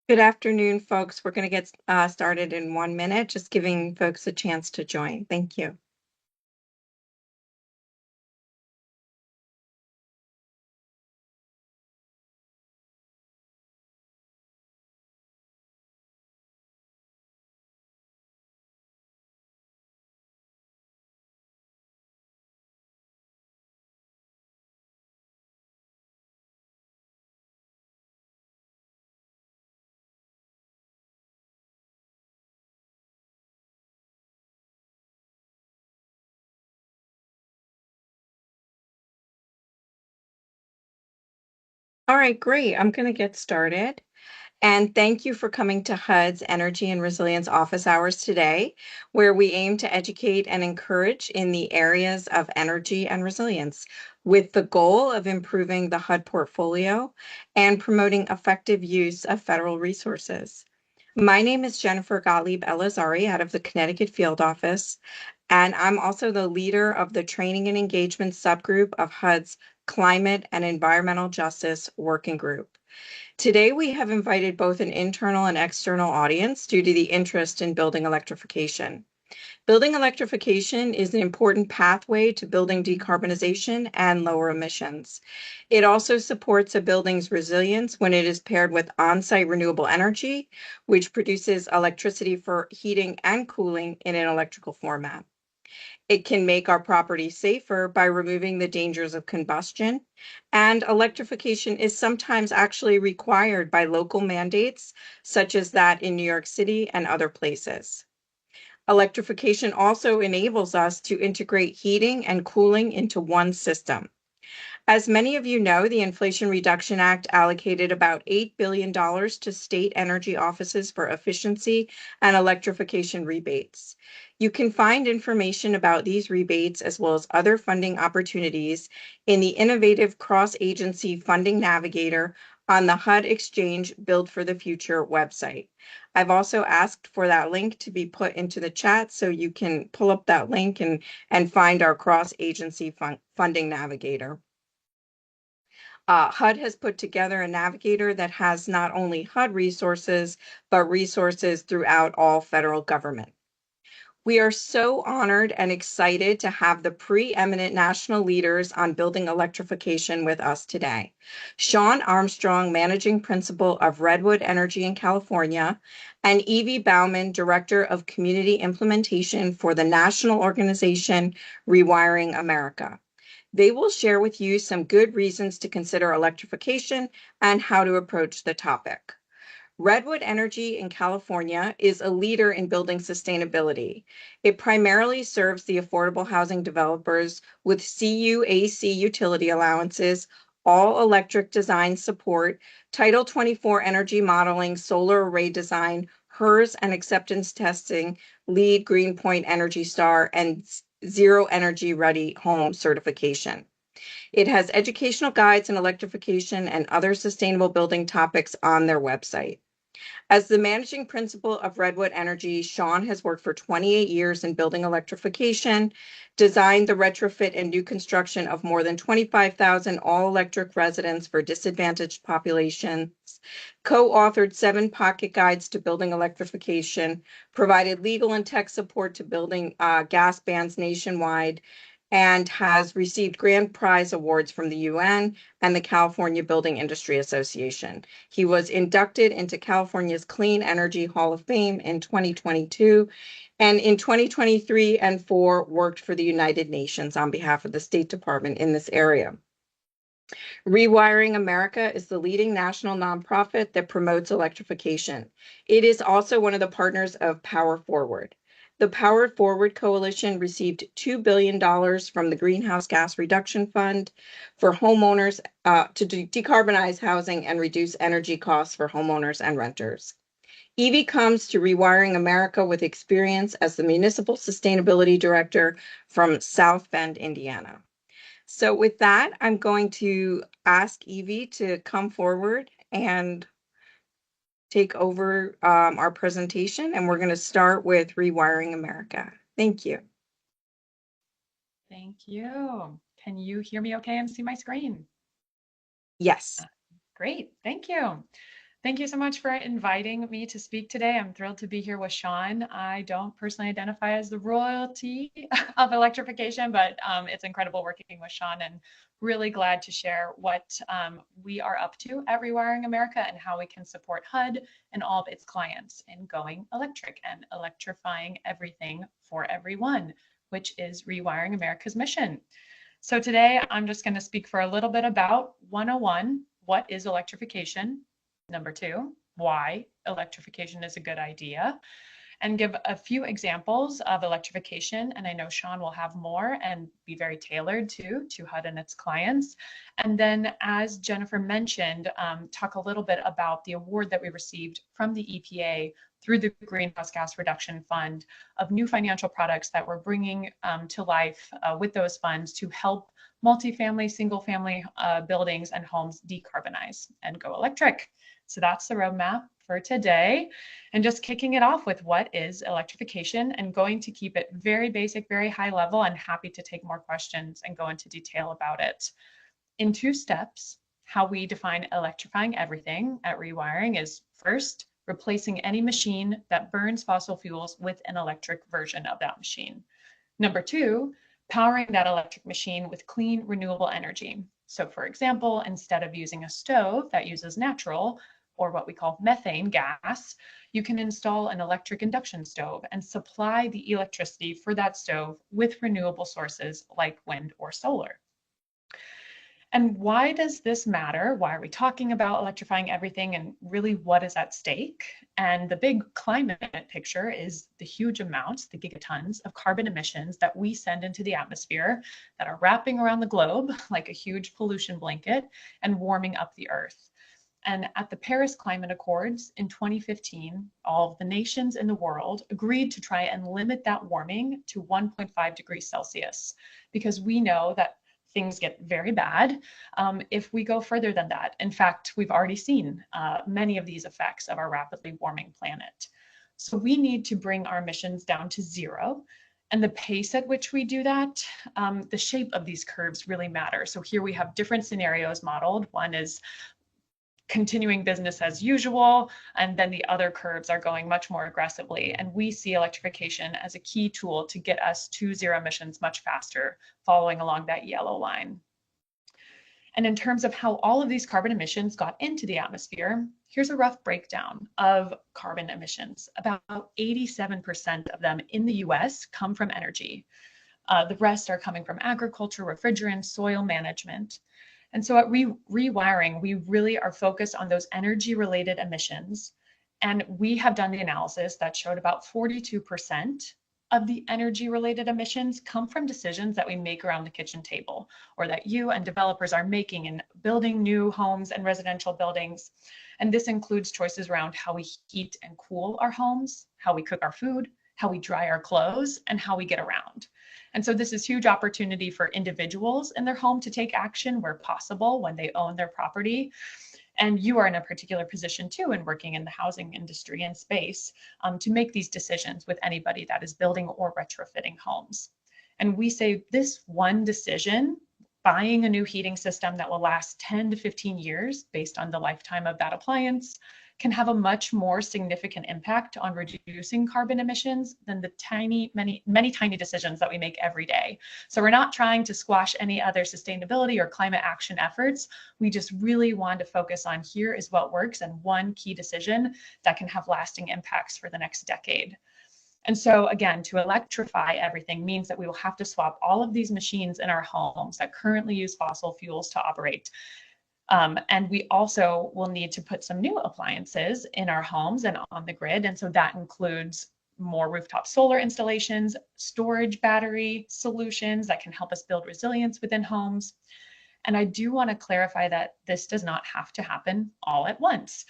Good afternoon, folks. We're going to get started in 1 minute, just giving folks a chance to join. Thank you. All right, great. I'm going to get started. And thank you for coming to HUD's Energy and Resilience office hours today, where we aim to educate and encourage in the areas of energy and resilience with the goal of improving the HUD portfolio and promoting effective use of federal resources. My name is Jennifer Gottlieb Elazari out of the Connecticut Field Office, and I'm also the leader of the Training and Engagement subgroup of HUD's Climate and Environmental Justice Working Group. Today, we have invited both an internal and external audience due to the interest in building electrification. Building electrification is an important pathway to building decarbonization and lower emissions. It also supports a building's resilience when it is paired with on-site renewable energy, which produces electricity for heating and cooling in an electrical format. It can make our property safer by removing the dangers of combustion, and electrification is sometimes actually required by local mandates, such as that in New York City and other places. Electrification also enables us to integrate heating and cooling into one system. As many of you know, the Inflation Reduction Act allocated about $8 billion to state energy offices for efficiency and electrification rebates. You can find information about these rebates as well as other funding opportunities in the innovative cross-agency funding navigator on the HUD Exchange Build for the Future website. I've also asked for that link to be put into the chat so you can pull up that link and find our cross-agency funding navigator. HUD has put together a navigator that has not only HUD resources, but resources throughout all federal government. We are so honored and excited to have the preeminent national leaders on building electrification with us today. Sean Armstrong, Managing Principal of Redwood Energy in California, and Evie Bauman, Director of Community Implementation for the national organization Rewiring America. They will share with you some good reasons to consider electrification and how to approach the topic. Redwood Energy in California is a leader in building sustainability. It primarily serves the affordable housing developers with CUAC utility allowances, all electric design support, Title 24 energy modeling, solar array design, HERS and acceptance testing, LEED Greenpoint Energy Star, and Zero Energy Ready Home certification. It has educational guides in electrification and other sustainable building topics on their website. As the managing principal of Redwood Energy, Sean has worked for 28 years in building electrification, designed the retrofit and new construction of more than 25,000 all-electric residents for disadvantaged populations, co-authored 7 pocket guides to building electrification, provided legal and tech support to building gas bans nationwide, and has received grand prize awards from the UN and the California Building Industry Association. He was inducted into California's Clean Energy Hall of Fame in 2022, and in 2023 and 4 worked for the United Nations on behalf of the State Department in this area. Rewiring America is the leading national nonprofit that promotes electrification. It is also one of the partners of Power Forward. The Power Forward Coalition received $2 billion from the Greenhouse Gas Reduction Fund for homeowners to decarbonize housing and reduce energy costs for homeowners and renters. Evie comes to Rewiring America with experience as the Municipal Sustainability Director from South Bend, Indiana. So with that, I'm going to ask Evie to come forward and take over our presentation, and we're going to start with Rewiring America. Thank you. Thank you. Can you hear me okay and see my screen? Yes. Great, thank you. Thank you so much for inviting me to speak today. I'm thrilled to be here with Sean. I don't personally identify as the royalty of electrification, but it's incredible working with Sean and really glad to share what we are up to at Rewiring America and how we can support HUD and all of its clients in going electric and electrifying everything for everyone, which is Rewiring America's mission. So today I'm just going to speak for a little bit about 101, what is electrification? Number two, why electrification is a good idea, and give a few examples of electrification. And I know Sean will have more and be very tailored to HUD and its clients. And then, as Jennifer mentioned, talk a little bit about the award that we received from the EPA through the Greenhouse Gas Reduction Fund of new financial products that we're bringing to life with those funds to help multifamily, single family buildings and homes decarbonize and go electric. So that's the roadmap for today. And just kicking it off with what is electrification and going to keep it very basic, very high level, and happy to take more questions and go into detail about it. In two steps, how we define electrifying everything at Rewiring is first, replacing any machine that burns fossil fuels with an electric version of that machine. Number two, powering that electric machine with clean, renewable energy. So for example, instead of using a stove that uses natural or what we call methane gas, you can install an electric induction stove and supply the electricity for that stove with renewable sources like wind or solar. And why does this matter? Why are we talking about electrifying everything and really what is at stake? And the big climate picture is the huge amounts, the gigatons of carbon emissions that we send into the atmosphere that are wrapping around the globe like a huge pollution blanket and warming up the earth. And at the Paris Climate Accords in 2015, all of the nations in the world agreed to try and limit that warming to 1.5 degrees Celsius, because we know that things get very bad if we go further than that. In fact, we've already seen many of these effects of our rapidly warming planet. So we need to bring our emissions down to zero. And the pace at which we do that, the shape of these curves really matter. So here we have different scenarios modeled. One is continuing business as usual, and then the other curves are going much more aggressively. And we see electrification as a key tool to get us to zero emissions much faster, following along that yellow line. And in terms of how all of these carbon emissions got into the atmosphere, here's a rough breakdown of carbon emissions. About 87% of them in the US come from energy. The rest are coming from agriculture, refrigerants, soil management. And so at Rewiring, we really are focused on those energy-related emissions. And we have done the analysis that showed about 42% of the energy-related emissions come from decisions that we make around the kitchen table, or that you and developers are making in building new homes and residential buildings. And this includes choices around how we heat and cool our homes, how we cook our food, how we dry our clothes, and how we get around. And so this is huge opportunity for individuals in their home to take action where possible when they own their property. And you are in a particular position too in working in the housing industry and space to make these decisions with anybody that is building or retrofitting homes. And we say this one decision, buying a new heating system that will last 10 to 15 years based on the lifetime of that appliance, can have a much more significant impact on reducing carbon emissions than the many tiny decisions that we make every day. So we're not trying to squash any other sustainability or climate action efforts. We just really want to focus on here is what works and one key decision that can have lasting impacts for the next decade. And so again, to electrify everything means that we will have to swap all of these machines in our homes that currently use fossil fuels to operate. And we also will need to put some new appliances in our homes and on the grid. And so that includes more rooftop solar installations, storage battery solutions that can help us build resilience within homes. And I do want to clarify that this does not have to happen all at once.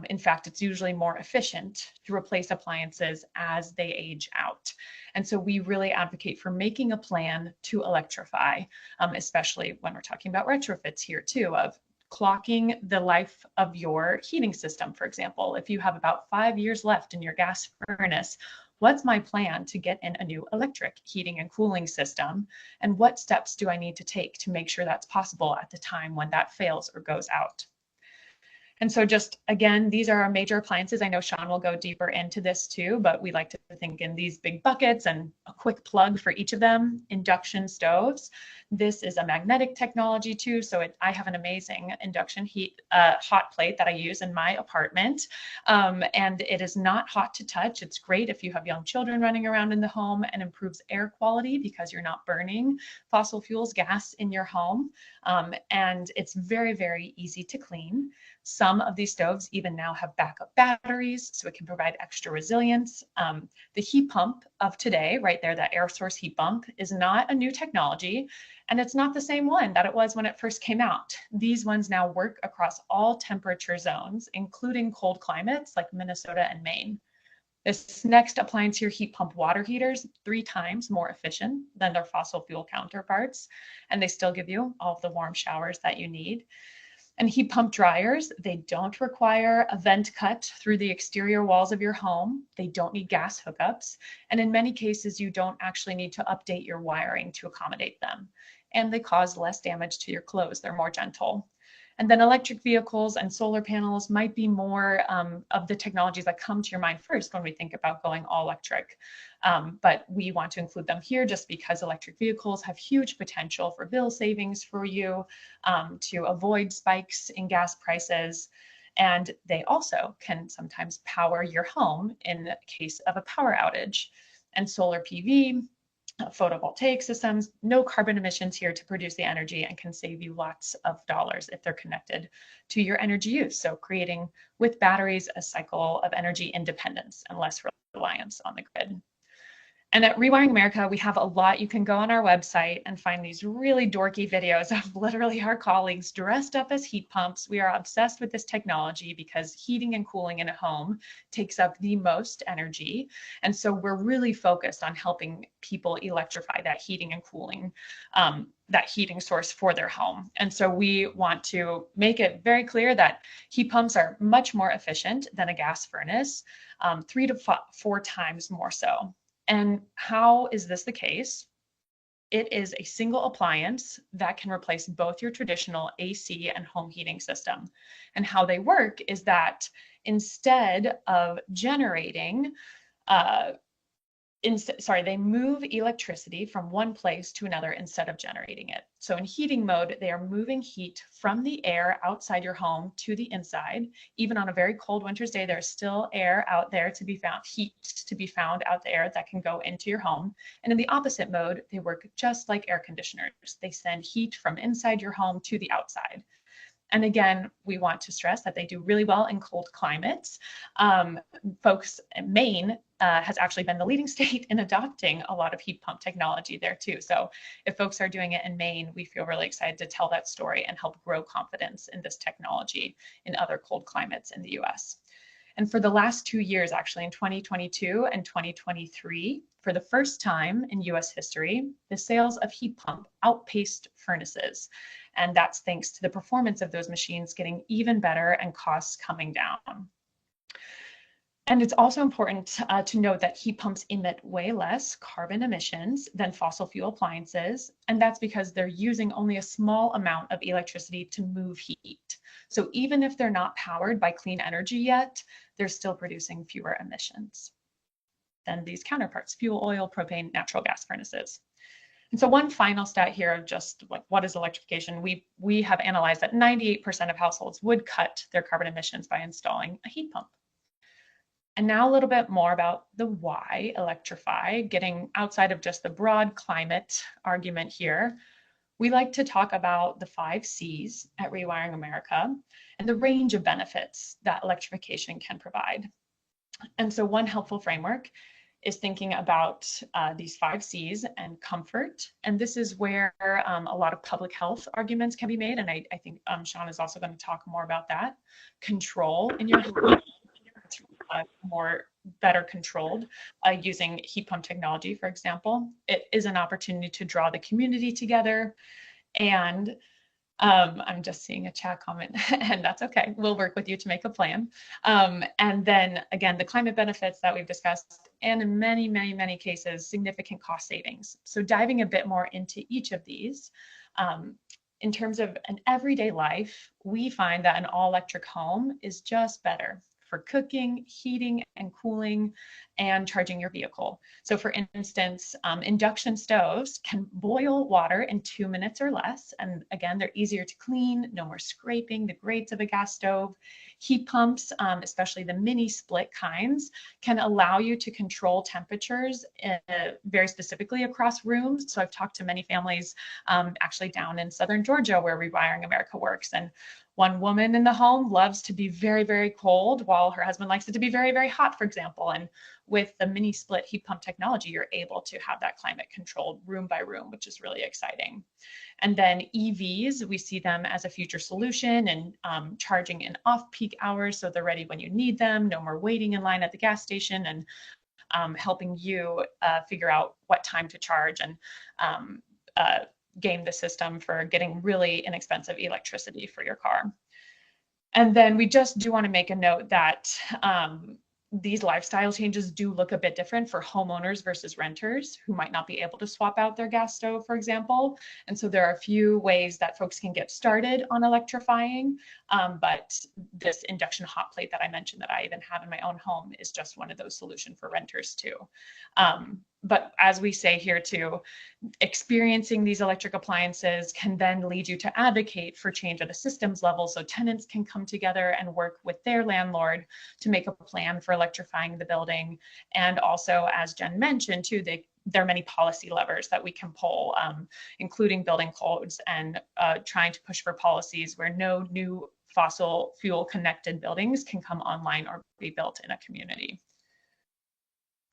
In fact, it's usually more efficient to replace appliances as they age out. And so we really advocate for making a plan to electrify, especially when we're talking about retrofits here too, of clocking the life of your heating system, for example. If you have about 5 years left in your gas furnace, what's my plan to get in a new electric heating and cooling system? And what steps do I need to take to make sure that's possible at the time when that fails or goes out? And so just again, these are our major appliances. I know Sean will go deeper into this too, but we like to think in these big buckets, and a quick plug for each of them. Induction stoves. This is a magnetic technology too. So I have an amazing induction hot plate that I use in my apartment. And it is not hot to touch. It's great if you have young children running around in the home, and improves air quality because you're not burning fossil fuels, gas in your home. And it's very, very easy to clean. Some of these stoves even now have backup batteries, so it can provide extra resilience. The heat pump of today, right there, that air source heat pump, is not a new technology, and it's not the same one that it was when it first came out. These ones now work across all temperature zones, including cold climates like Minnesota and Maine. This next appliance here, heat pump water heaters, 3 times more efficient than their fossil fuel counterparts, and they still give you all of the warm showers that you need. And heat pump dryers, they don't require a vent cut through the exterior walls of your home. They don't need gas hookups. And in many cases, you don't actually need to update your wiring to accommodate them. And they cause less damage to your clothes. They're more gentle. And then electric vehicles and solar panels might be more of the technologies that come to your mind first when we think about going all electric. But we want to include them here just because electric vehicles have huge potential for bill savings for you, to avoid spikes in gas prices. And they also can sometimes power your home in case of a power outage. And solar PV, photovoltaic systems, no carbon emissions here to produce the energy, and can save you lots of dollars if they're connected to your energy use. So creating with batteries a cycle of energy independence and less reliance on the grid. And at Rewiring America, we have a lot. You can go on our website and find these really dorky videos of literally our colleagues dressed up as heat pumps. We are obsessed with this technology because heating and cooling in a home takes up the most energy. And so we're really focused on helping people electrify that heating and cooling, that heating source for their home. And so we want to make it very clear that heat pumps are much more efficient than a gas furnace, 3 to 4 times more so. And how is this the case? It is a single appliance that can replace both your traditional AC and home heating system. And how they work is that instead of generating, they move electricity from one place to another instead of generating it. So in heating mode, they are moving heat from the air outside your home to the inside. Even on a very cold winter's day, there's still air out there to be found, heat to be found out there that can go into your home. And in the opposite mode, they work just like air conditioners. They send heat from inside your home to the outside. And again, we want to stress that they do really well in cold climates. Folks, Maine has actually been the leading state in adopting a lot of heat pump technology there too. So if folks are doing it in Maine, we feel really excited to tell that story and help grow confidence in this technology in other cold climates in the US. And for the last 2 years, actually in 2022 and 2023, for the first time in US history, the sales of heat pump outpaced furnaces. And that's thanks to the performance of those machines getting even better and costs coming down. And it's also important to note that heat pumps emit way less carbon emissions than fossil fuel appliances. And that's because they're using only a small amount of electricity to move heat. So even if they're not powered by clean energy yet, they're still producing fewer emissions than these counterparts, fuel oil, propane, natural gas furnaces. And so one final stat here of just what is electrification, we have analyzed that 98% of households would cut their carbon emissions by installing a heat pump. And now a little bit more about the why electrify, getting outside of just the broad climate argument here. We like to talk about the 5 C's at Rewiring America and the range of benefits that electrification can provide. And so one helpful framework is thinking about these 5 C's and comfort. And this is where a lot of public health arguments can be made. And I think Sean is also going to talk more about that. Control in your home, more better controlled using heat pump technology, for example. It is an opportunity to draw the community together. And I'm just seeing a chat comment, and that's okay. We'll work with you to make a plan. And then again, the climate benefits that we've discussed, and in many, many, many cases, significant cost savings. So diving a bit more into each of these, in terms of an everyday life, we find that an all-electric home is just better for cooking, heating, and cooling, and charging your vehicle. So for instance, induction stoves can boil water in 2 minutes or less. And again, they're easier to clean, no more scraping the grates of a gas stove. Heat pumps, especially the mini split kinds, can allow you to control temperatures very specifically across rooms. So I've talked to many families actually down in southern Georgia where Rewiring America works. And one woman in the home loves to be very, very cold while her husband likes it to be very, very hot, for example. And with the mini split heat pump technology, you're able to have that climate controlled room by room, which is really exciting. And then EVs, we see them as a future solution and charging in off-peak hours, so they're ready when you need them, no more waiting in line at the gas station, and helping you figure out what time to charge and game the system for getting really inexpensive electricity for your car. And then we just do want to make a note that these lifestyle changes do look a bit different for homeowners versus renters who might not be able to swap out their gas stove, for example. And so there are a few ways that folks can get started on electrifying, but this induction hot plate that I mentioned that I even have in my own home is just one of those solutions for renters too. But as we say here too, experiencing these electric appliances can then lead you to advocate for change at a systems level, so tenants can come together and work with their landlord to make a plan for electrifying the building. And also, as Jen mentioned too, there are many policy levers that we can pull, including building codes and trying to push for policies where no new fossil fuel connected buildings can come online or be built in a community.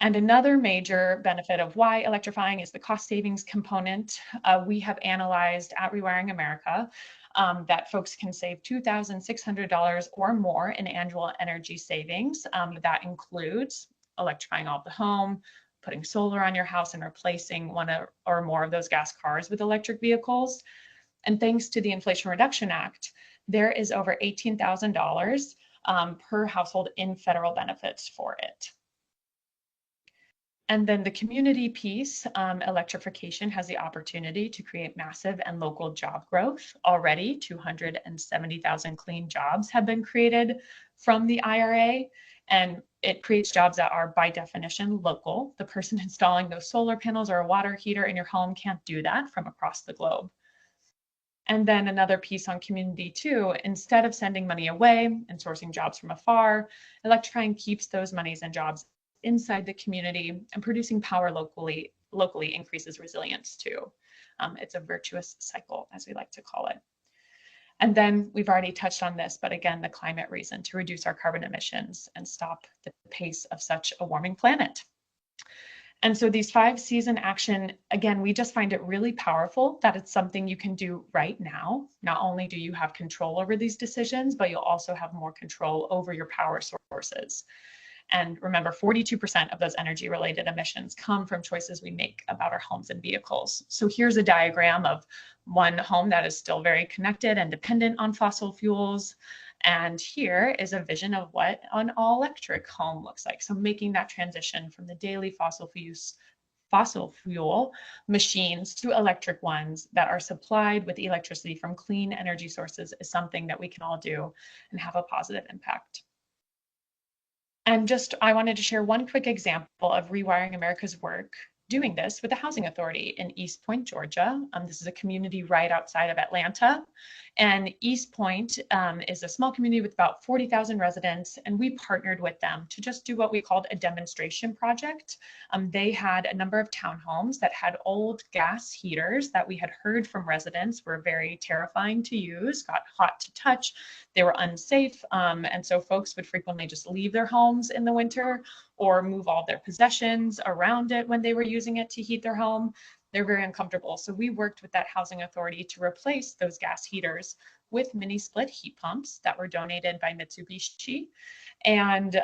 And another major benefit of why electrifying is the cost savings component. We have analyzed at Rewiring America that folks can save $2,600 or more in annual energy savings. That includes electrifying all of the home, putting solar on your house, and replacing one or more of those gas cars with electric vehicles. And thanks to the Inflation Reduction Act, there is over $18,000 per household in federal benefits for it. And then the community piece, electrification has the opportunity to create massive and local job growth. Already 270,000 clean jobs have been created from the IRA, and it creates jobs that are by definition local. The person installing those solar panels or a water heater in your home can't do that from across the globe. And then another piece on community too, instead of sending money away and sourcing jobs from afar, electrifying keeps those monies and jobs inside the community, and producing power locally increases resilience too. It's a virtuous cycle, as we like to call it. And then we've already touched on this, but again, the climate reason to reduce our carbon emissions and stop the pace of such a warming planet. And so these 5 C's in action, again, we just find it really powerful that it's something you can do right now. Not only do you have control over these decisions, but you'll also have more control over your power sources. And remember, 42% of those energy related emissions come from choices we make about our homes and vehicles. So here's a diagram of one home that is still very connected and dependent on fossil fuels. And here is a vision of what an all electric home looks like. So making that transition from the daily fossil fuel machines to electric ones that are supplied with electricity from clean energy sources is something that we can all do and have a positive impact. And I wanted to share one quick example of Rewiring America's work doing this with the Housing Authority in East Point, Georgia. This is a community right outside of Atlanta. And East Point is a small community with about 40,000 residents, and we partnered with them to just do what we called a demonstration project. They had a number of townhomes that had old gas heaters that we had heard from residents were very terrifying to use, got hot to touch, they were unsafe, and so folks would frequently just leave their homes in the winter or move all their possessions around it when they were using it to heat their home. They're very uncomfortable. So we worked with that housing authority to replace those gas heaters with mini split heat pumps that were donated by Mitsubishi. And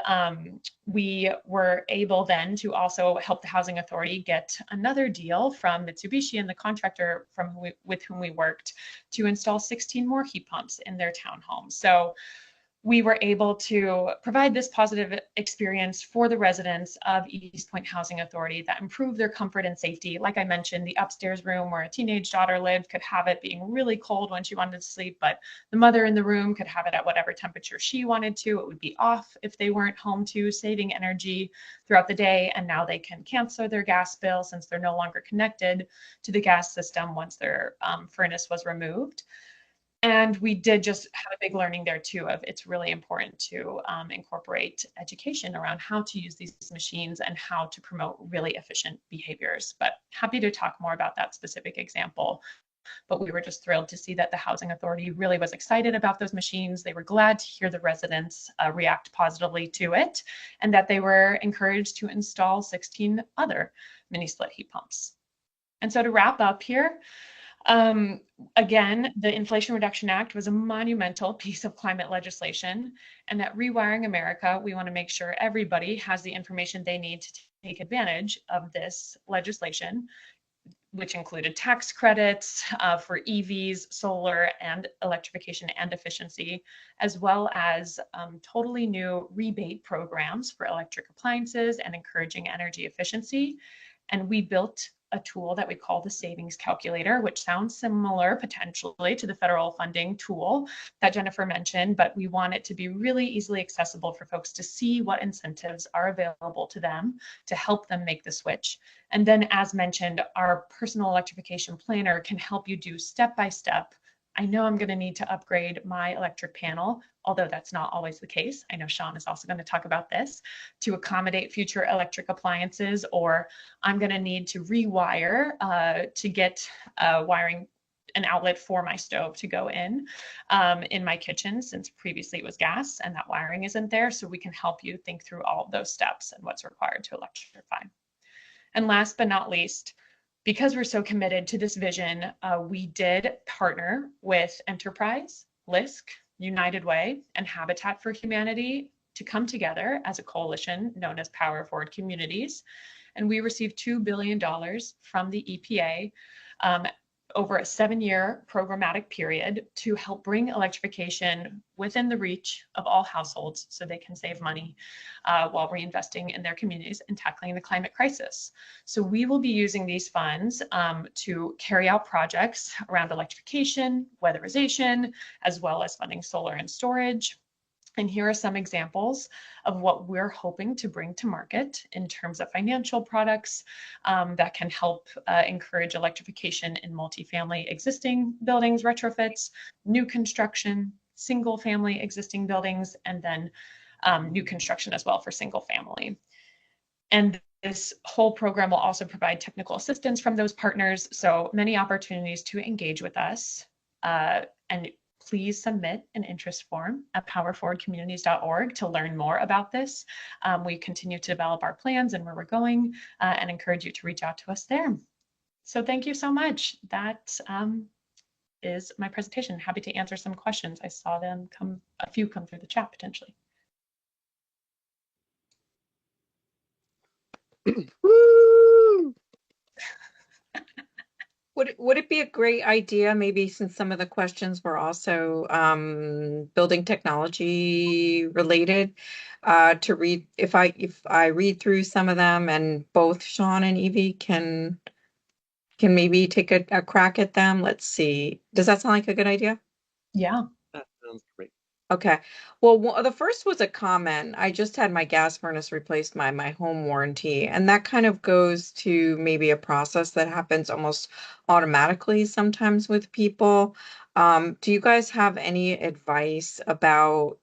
we were able then to also help the housing authority get another deal from Mitsubishi and the contractor with whom we worked to install 16 more heat pumps in their townhomes. So we were able to provide this positive experience for the residents of East Point Housing Authority that improved their comfort and safety. Like I mentioned, the upstairs room where a teenage daughter lived could have it being really cold when she wanted to sleep, but the mother in the room could have it at whatever temperature she wanted to. It would be off if they weren't home too, saving energy throughout the day. And now they can cancel their gas bill since they're no longer connected to the gas system once their furnace was removed. And we did just have a big learning there too of it's really important to incorporate education around how to use these machines and how to promote really efficient behaviors. But happy to talk more about that specific example. But we were just thrilled to see that the Housing Authority really was excited about those machines. They were glad to hear the residents react positively to it, and that they were encouraged to install 16 other mini split heat pumps. And so to wrap up here, again, the Inflation Reduction Act was a monumental piece of climate legislation. And at Rewiring America, we want to make sure everybody has the information they need to take advantage of this legislation, which included tax credits for EVs, solar, and electrification and efficiency, as well as totally new rebate programs for electric appliances and encouraging energy efficiency. And we built a tool that we call the savings calculator, which sounds similar potentially to the federal funding tool that Jennifer mentioned, but we want it to be really easily accessible for folks to see what incentives are available to them to help them make the switch. And then, as mentioned, our personal electrification planner can help you do step by step. I know I'm going to need to upgrade my electric panel, although that's not always the case. I know Sean is also going to talk about this to accommodate future electric appliances, or I'm going to need to rewire to get wiring an outlet for my stove to go in my kitchen, since previously it was gas and that wiring isn't there. So we can help you think through all of those steps and what's required to electrify. And last but not least, because we're so committed to this vision, we did partner with Enterprise, LISC, United Way, and Habitat for Humanity to come together as a coalition known as Power Forward Communities. And we received $2 billion from the EPA over a 7-year programmatic period to help bring electrification within the reach of all households so they can save money while reinvesting in their communities and tackling the climate crisis. So we will be using these funds to carry out projects around electrification, weatherization, as well as funding solar and storage. And here are some examples of what we're hoping to bring to market in terms of financial products that can help encourage electrification in multifamily existing buildings, retrofits, new construction, single family existing buildings, and then new construction as well for single family. And this whole program will also provide technical assistance from those partners. So many opportunities to engage with us. And please submit an interest form at powerforwardcommunities.org to learn more about this. We continue to develop our plans and where we're going and encourage you to reach out to us there. So thank you so much. That is my presentation. Happy to answer some questions. I saw them a few come through the chat potentially. Woo! Would it be a great idea, maybe since some of the questions were also building technology related, to read if I read through some of them and both Sean and Evie can maybe take a crack at them. Let's see. Does that sound like a good idea? Yeah. That sounds great. Okay. Well, the first was a comment. I just had my gas furnace replaced by my home warranty, and that kind of goes to maybe a process that happens almost automatically sometimes with people. Do you guys have any advice about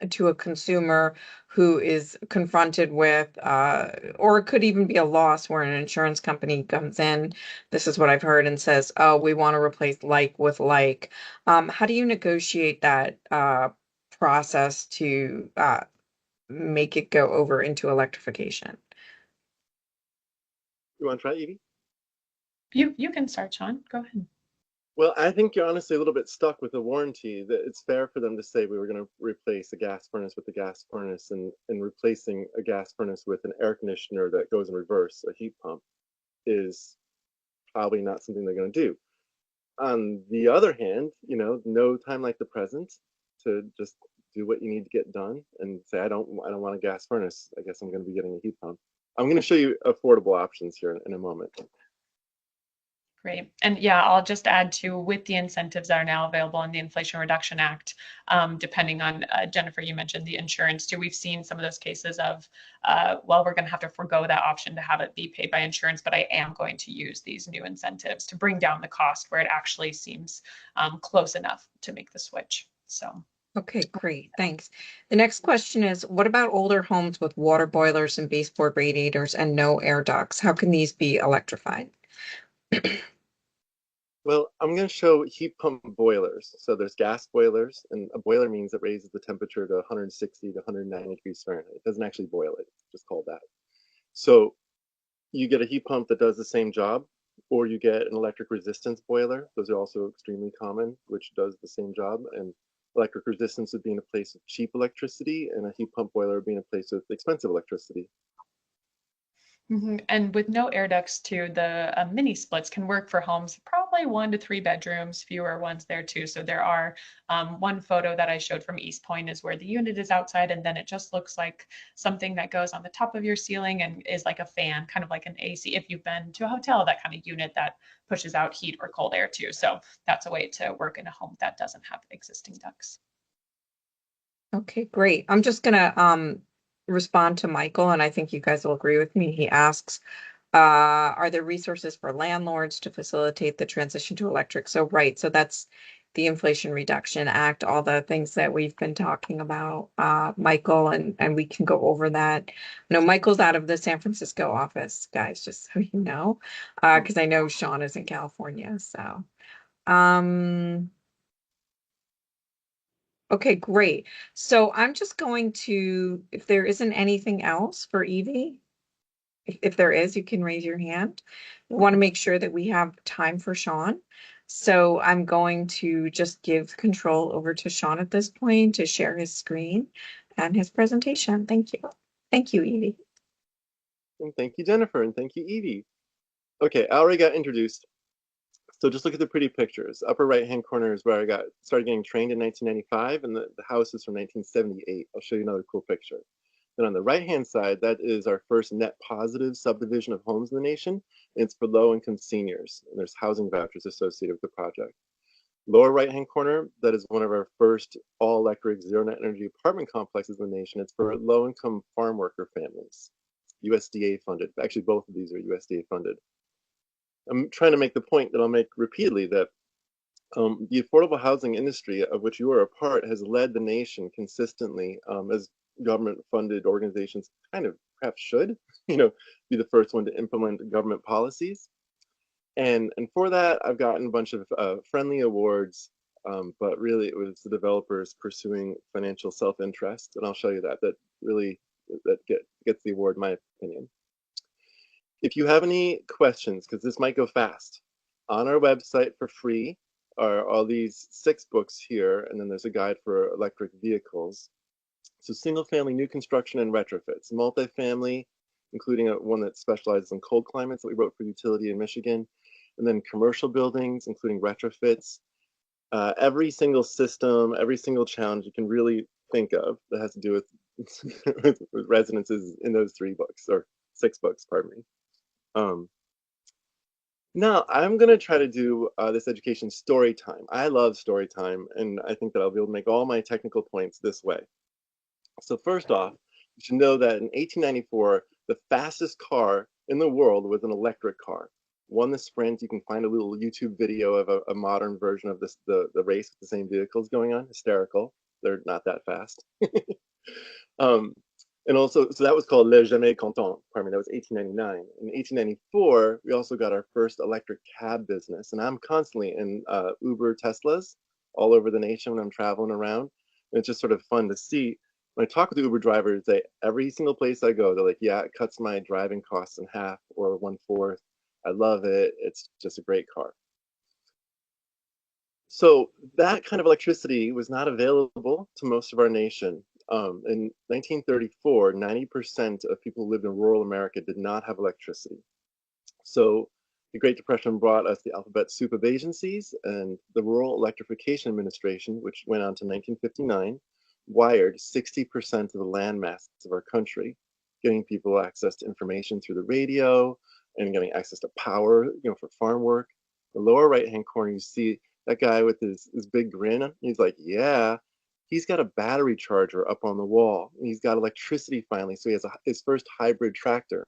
to a consumer who is confronted with, or it could even be a loss where an insurance company comes in, this is what I've heard, and says, oh, we want to replace like with like. How do you negotiate that process to make it go over into electrification? You want to try, Evie? You can start, Sean. Go ahead. Well, I think you're honestly a little bit stuck with the warranty. That it's fair for them to say we were going to replace a gas furnace with a gas furnace, and replacing a gas furnace with an air conditioner that goes in reverse, a heat pump, is probably not something they're going to do. On the other hand, no time like the present to just do what you need to get done and say, I don't want a gas furnace. I guess I'm going to be getting a heat pump. I'm going to show you affordable options here in a moment. Great. And yeah, I'll just add to, with the incentives that are now available in the Inflation Reduction Act, depending on, Jennifer, you mentioned the insurance too. We've seen some of those cases of, well, we're going to have to forego that option to have it be paid by insurance, but I am going to use these new incentives to bring down the cost where it actually seems close enough to make the switch. So. Okay, great. Thanks. The next question is, what about older homes with water boilers and baseboard radiators and no air ducts? How can these be electrified? Well, I'm going to show heat pump boilers. So there's gas boilers, and a boiler means it raises the temperature to 160 to 190 degrees Fahrenheit. It doesn't actually boil it, it's just called that. So you get a heat pump that does the same job, or you get an electric resistance boiler. Those are also extremely common, which does the same job. And electric resistance would be in a place of cheap electricity, and a heat pump boiler would be in a place of expensive electricity. And with no air ducts too, the mini splits can work for homes, probably 1 to 3 bedrooms, fewer ones there too. So there are, one photo that I showed from East Point is where the unit is outside, and then it just looks like something that goes on the top of your ceiling and is like a fan, kind of like an AC. If you've been to a hotel, that kind of unit that pushes out heat or cold air too. So that's a way to work in a home that doesn't have existing ducts. Okay, great. I'm just gonna respond to Michael, and I think you guys will agree with me. He asks, are there resources for landlords to facilitate the transition to electric? So right, so that's the Inflation Reduction Act, all the things that we've been talking about, Michael, and we can go over that. No, Michael's out of the San Francisco office, guys, just so you know, because I know Sean is in California. So, okay, great. So I'm just going to, if there isn't anything else for Evie, if there is, you can raise your hand. We want to make sure that we have time for Sean. So I'm going to just give control over to Sean at this point to share his screen and his presentation. Thank you. Thank you, Evie. And thank you, Jennifer, and thank you, Evie. Okay, I already got introduced. So just look at the pretty pictures. Upper right-hand corner is where I started getting trained in 1995, and the house is from 1978. I'll show you another cool picture. Then on the right-hand side, that is our first net positive subdivision of homes in the nation. And it's for low-income seniors, and there's housing vouchers associated with the project. Lower right-hand corner, that is one of our first all-electric zero-net energy apartment complexes in the nation. It's for low-income farm worker families, USDA funded. Actually, both of these are USDA funded. I'm trying to make the point that I'll make repeatedly that the affordable housing industry, of which you are a part, has led the nation consistently, as government-funded organizations kind of perhaps should, be the first one to implement government policies. And for that, I've gotten a bunch of friendly awards, but really it was the developers pursuing financial self-interest, and I'll show you that really gets the award, in my opinion. If you have any questions, because this might go fast, on our website for free are all these 6 books here, and then there's a guide for electric vehicles. So single-family new construction and retrofits, multifamily, including one that specializes in cold climates that we wrote for utility in Michigan, and then commercial buildings, including retrofits. Every single system, every single challenge you can really think of that has to do with, with residences in those 3 books, or 6 books, pardon me. Now, I'm going to try to do this education story time. I love story time, and I think that I'll be able to make all my technical points this way. So first off, you should know that in 1894, the fastest car in the world was an electric car. Won the sprint. You can find a little YouTube video of a modern version of this, the race with the same vehicles going on. Hysterical. They're not that fast. And also, so that was called Le Jamais Content. Pardon me, that was 1899. In 1894, we also got our first electric cab business. And I'm constantly in Uber Teslas all over the nation when I'm traveling around. And it's just sort of fun to see. When I talk with the Uber drivers, every single place I go, they're like, yeah, it cuts my driving costs in half or 1/4. I love it. It's just a great car. So that kind of electricity was not available to most of our nation. In 1934, 90% of people who lived in rural America did not have electricity. So the Great Depression brought us the alphabet soup of agencies, and the Rural Electrification Administration, which went on to 1959, wired 60% of the land masses of our country, getting people access to information through the radio and getting access to power, for farm work. The lower right-hand corner, you see that guy with his big grin. He's like, yeah, he's got a battery charger up on the wall. And he's got electricity finally, so he has his first hybrid tractor,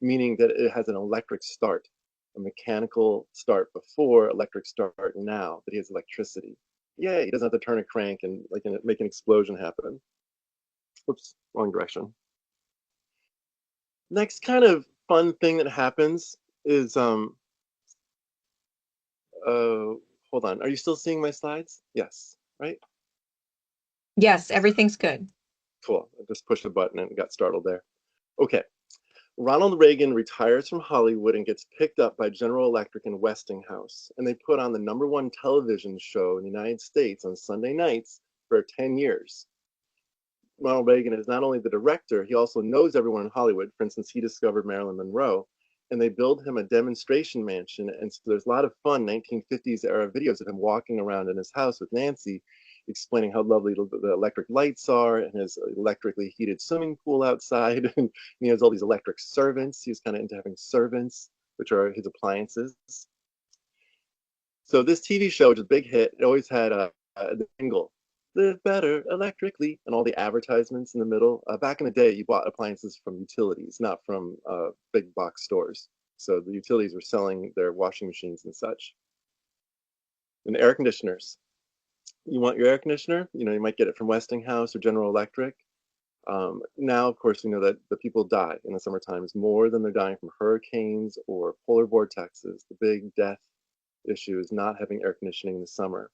meaning that it has an electric start, a mechanical start before, electric start now, that he has electricity. Yay, he doesn't have to turn a crank and make an explosion happen. Oops, wrong direction. Next kind of fun thing that happens is hold on. Are you still seeing my slides? Yes, right? Yes, everything's good. Cool. I just pushed a button and got startled there. Okay. Ronald Reagan retires from Hollywood and gets picked up by General Electric and Westinghouse, and they put on the #1 television show in the United States on Sunday nights for 10 years. Ronald Reagan is not only the director, he also knows everyone in Hollywood. For instance, he discovered Marilyn Monroe, and they build him a demonstration mansion. And so there's a lot of fun 1950s era videos of him walking around in his house with Nancy, explaining how lovely the electric lights are and his electrically heated swimming pool outside. And he has all these electric servants. He's kind of into having servants, which are his appliances. So this TV show, which is a big hit, it always had the jingle, "Live better electrically," and all the advertisements in the middle. Back in the day, you bought appliances from utilities, not from big box stores. So the utilities were selling their washing machines and such. And air conditioners. You want your air conditioner? You might get it from Westinghouse or General Electric. Now, of course, we know that the people die in the summer times more than they're dying from hurricanes or polar vortexes. The big death issue is not having air conditioning in the summer.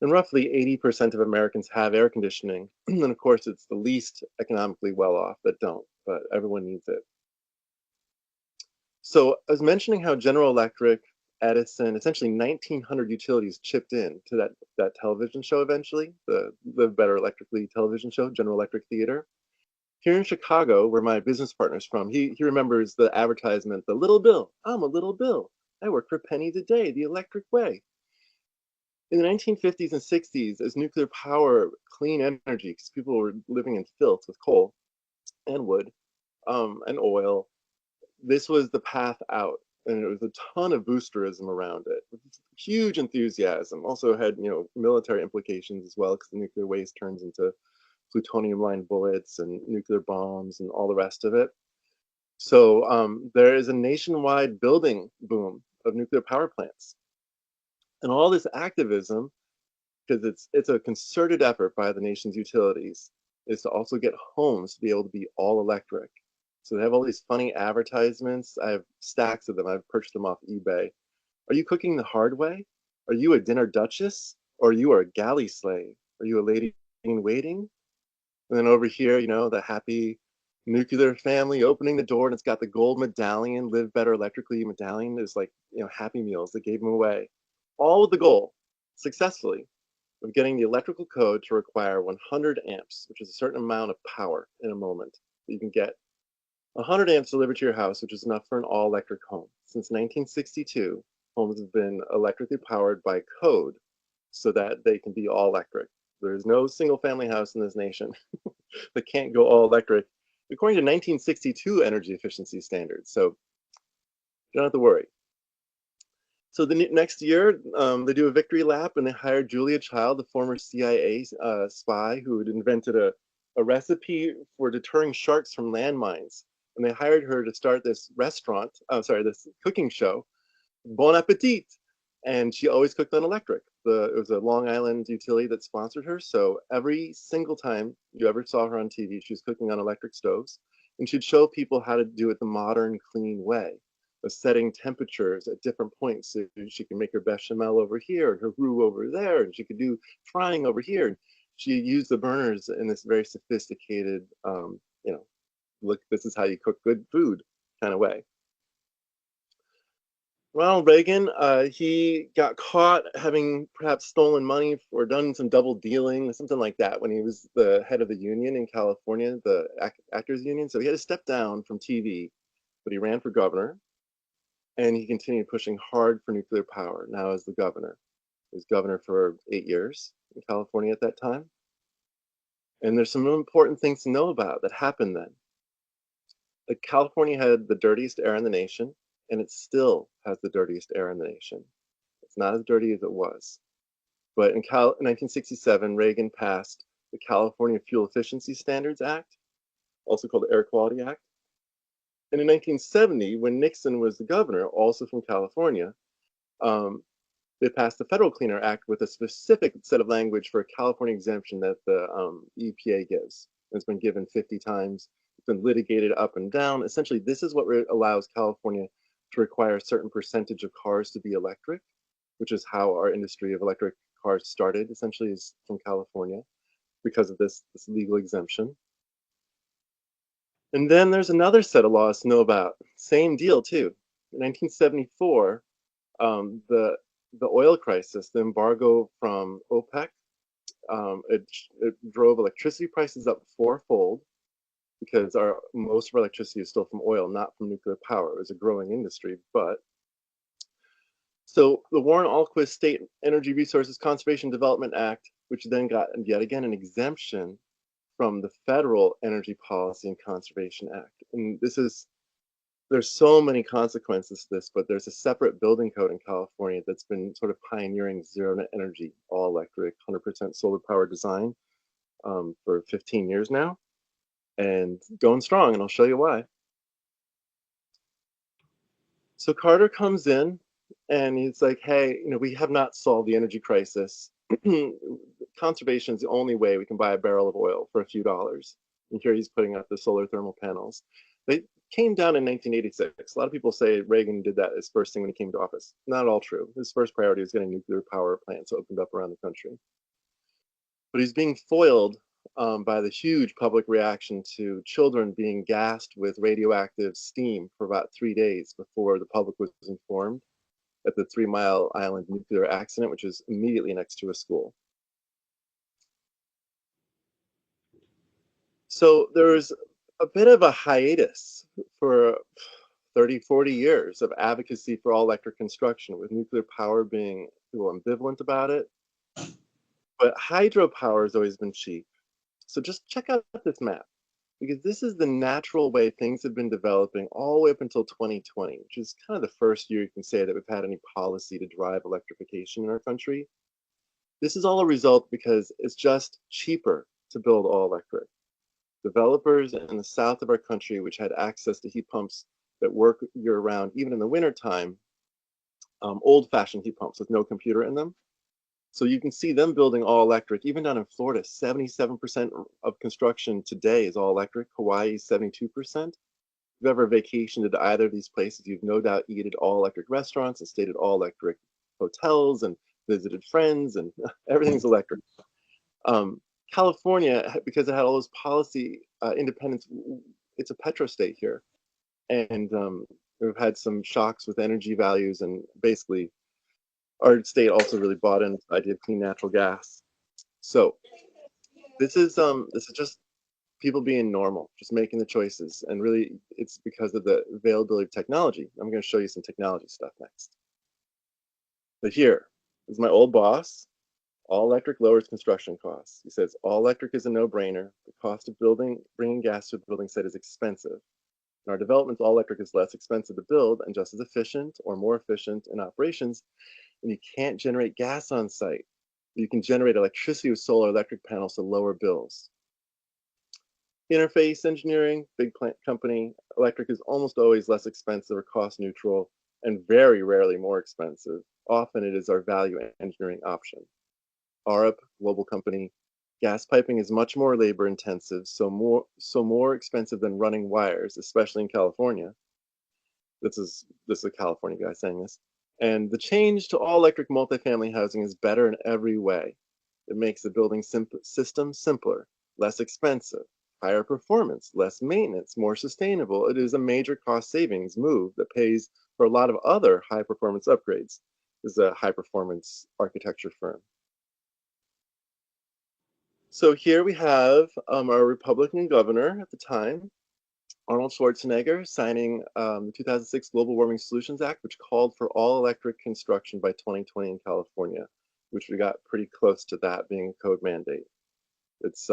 And roughly 80% of Americans have air conditioning. And of course, it's the least economically well off that don't, but everyone needs it. So I was mentioning how General Electric, Edison, essentially 1,900 utilities chipped in to that television show eventually, the Live Better Electrically television show, General Electric Theater. Here in Chicago, where my business partner's from, he remembers the advertisement, "The little Bill, I'm a little Bill. I work for pennies a day, the electric way." In the 1950s and 60s, as nuclear power, clean energy, because people were living in filth with coal and wood and oil, this was the path out. And there was a ton of boosterism around it. Huge enthusiasm. Also had, military implications as well, because the nuclear waste turns into plutonium-lined bullets and nuclear bombs and all the rest of it. So there is a nationwide building boom of nuclear power plants. And all this activism, because it's a concerted effort by the nation's utilities, is to also get homes to be able to be all electric. So they have all these funny advertisements. I have stacks of them. I've purchased them off eBay. Are you cooking the hard way? Are you a dinner duchess? Or you are a galley slave? Are you a lady in waiting? And then over here, the happy nuclear family opening the door, and it's got the gold medallion, Live Better Electrically medallion. There's like, Happy Meals that gave them away. All with the goal, successfully, of getting the electrical code to require 100 amps, which is a certain amount of power in a moment. You can get 100 amps delivered to your house, which is enough for an all-electric home. Since 1962, homes have been electrically powered by code so that they can be all electric. There is no single-family house in this nation that can't go all electric, according to 1962 energy efficiency standards. So you don't have to worry. So the next year, they do a victory lap, and they hired Julia Child, the former CIA spy who had invented a recipe for deterring sharks from landmines. And they hired her to start this this cooking show, Bon Appetit. And she always cooked on electric. It was a Long Island utility that sponsored her. So every single time you ever saw her on TV, she was cooking on electric stoves. And she'd show people how to do it the modern, clean way of setting temperatures at different points. So she could make her bechamel over here and her roux over there, and she could do frying over here. And she used the burners in this very sophisticated, look, this is how you cook good food kind of way. Ronald Reagan, he got caught having perhaps stolen money or done some double dealing, something like that, when he was the head of the union in California, the actors union. So he had to step down from TV, but he ran for governor. And he continued pushing hard for nuclear power, now as the governor. He was governor for 8 years in California at that time. And there's some important things to know about that happened then. Like California had the dirtiest air in the nation, and it still has the dirtiest air in the nation. It's not as dirty as it was. But in 1967, Reagan passed the California Fuel Efficiency Standards Act, also called the Air Quality Act. And in 1970, when Nixon was the governor, also from California, um, they passed the Federal Clean Air Act with a specific set of language for a California exemption that the EPA gives. It's been given 50 times. It's been litigated up and down. Essentially, this is what allows California to require a certain percentage of cars to be electric, which is how our industry of electric cars started, essentially, is from California because of this legal exemption. And then there's another set of laws to know about. Same deal, too. In 1974, the oil crisis, the embargo from OPEC, it drove electricity prices up fourfold because most of our electricity is still from oil, not from nuclear power. It was a growing industry, but so the Warren-Alquist State Energy Resources Conservation Development Act, which then got yet again an exemption from the Federal Energy Policy and Conservation Act. And there's so many consequences to this, but there's a separate building code in California that's been sort of pioneering zero net energy, all electric, 100% solar power design for 15 years now, and going strong, and I'll show you why. So Carter comes in and he's like, hey, we have not solved the energy crisis. Conservation is the only way we can buy a barrel of oil for a few dollars. And here he's putting up the solar thermal panels. They came down in 1986. A lot of people say Reagan did that as first thing when he came to office. Not at all true. His first priority was getting nuclear power plants opened up around the country. But he's being foiled by the huge public reaction to children being gassed with radioactive steam for about 3 days before the public was informed at the 3 Mile Island nuclear accident, which is immediately next to a school. So there was a bit of a hiatus for 30, 40 years of advocacy for all electric construction, with nuclear power being people ambivalent about it. But hydropower has always been cheap. So just check out this map, because this is the natural way things have been developing all the way up until 2020, which is kind of the first year you can say that we've had any policy to drive electrification in our country. This is all a result because it's just cheaper to build all electric. Developers in the south of our country, which had access to heat pumps that work year round, even in the wintertime, old-fashioned heat pumps with no computer in them. So you can see them building all electric. Even down in Florida, 77% of construction today is all electric. Hawaii, 72%. If you've ever vacationed at either of these places, you've no doubt eaten all electric restaurants and stayed at all electric hotels and visited friends, and everything's electric. California, because it had all those policy independence, it's a petro state here. And we've had some shocks with energy values, and basically our state also really bought into the idea of clean natural gas. So this is just people being normal, just making the choices, and really it's because of the availability of technology. I'm going to show you some technology stuff next. But here is my old boss. All electric lowers construction costs. He says all electric is a no-brainer. The cost of bringing gas to a building site is expensive. In our developments, all electric is less expensive to build and just as efficient or more efficient in operations. And you can't generate gas on site. You can generate electricity with solar electric panels to lower bills. Interface engineering, big plant company, electric is almost always less expensive or cost neutral, and very rarely more expensive. Often it is our value engineering option. Arup, global company, gas piping is much more labor intensive, so more expensive than running wires, especially in California. This is a California guy saying this. And the change to all electric multifamily housing is better in every way. It makes the building system simpler, less expensive, higher performance, less maintenance, more sustainable. It is a major cost savings move that pays for a lot of other high performance upgrades. This is a high performance architecture firm. So here we have our Republican governor at the time, Arnold Schwarzenegger, signing the 2006 Global Warming Solutions Act, which called for all electric construction by 2020 in California, which we got pretty close to that being a code mandate. It's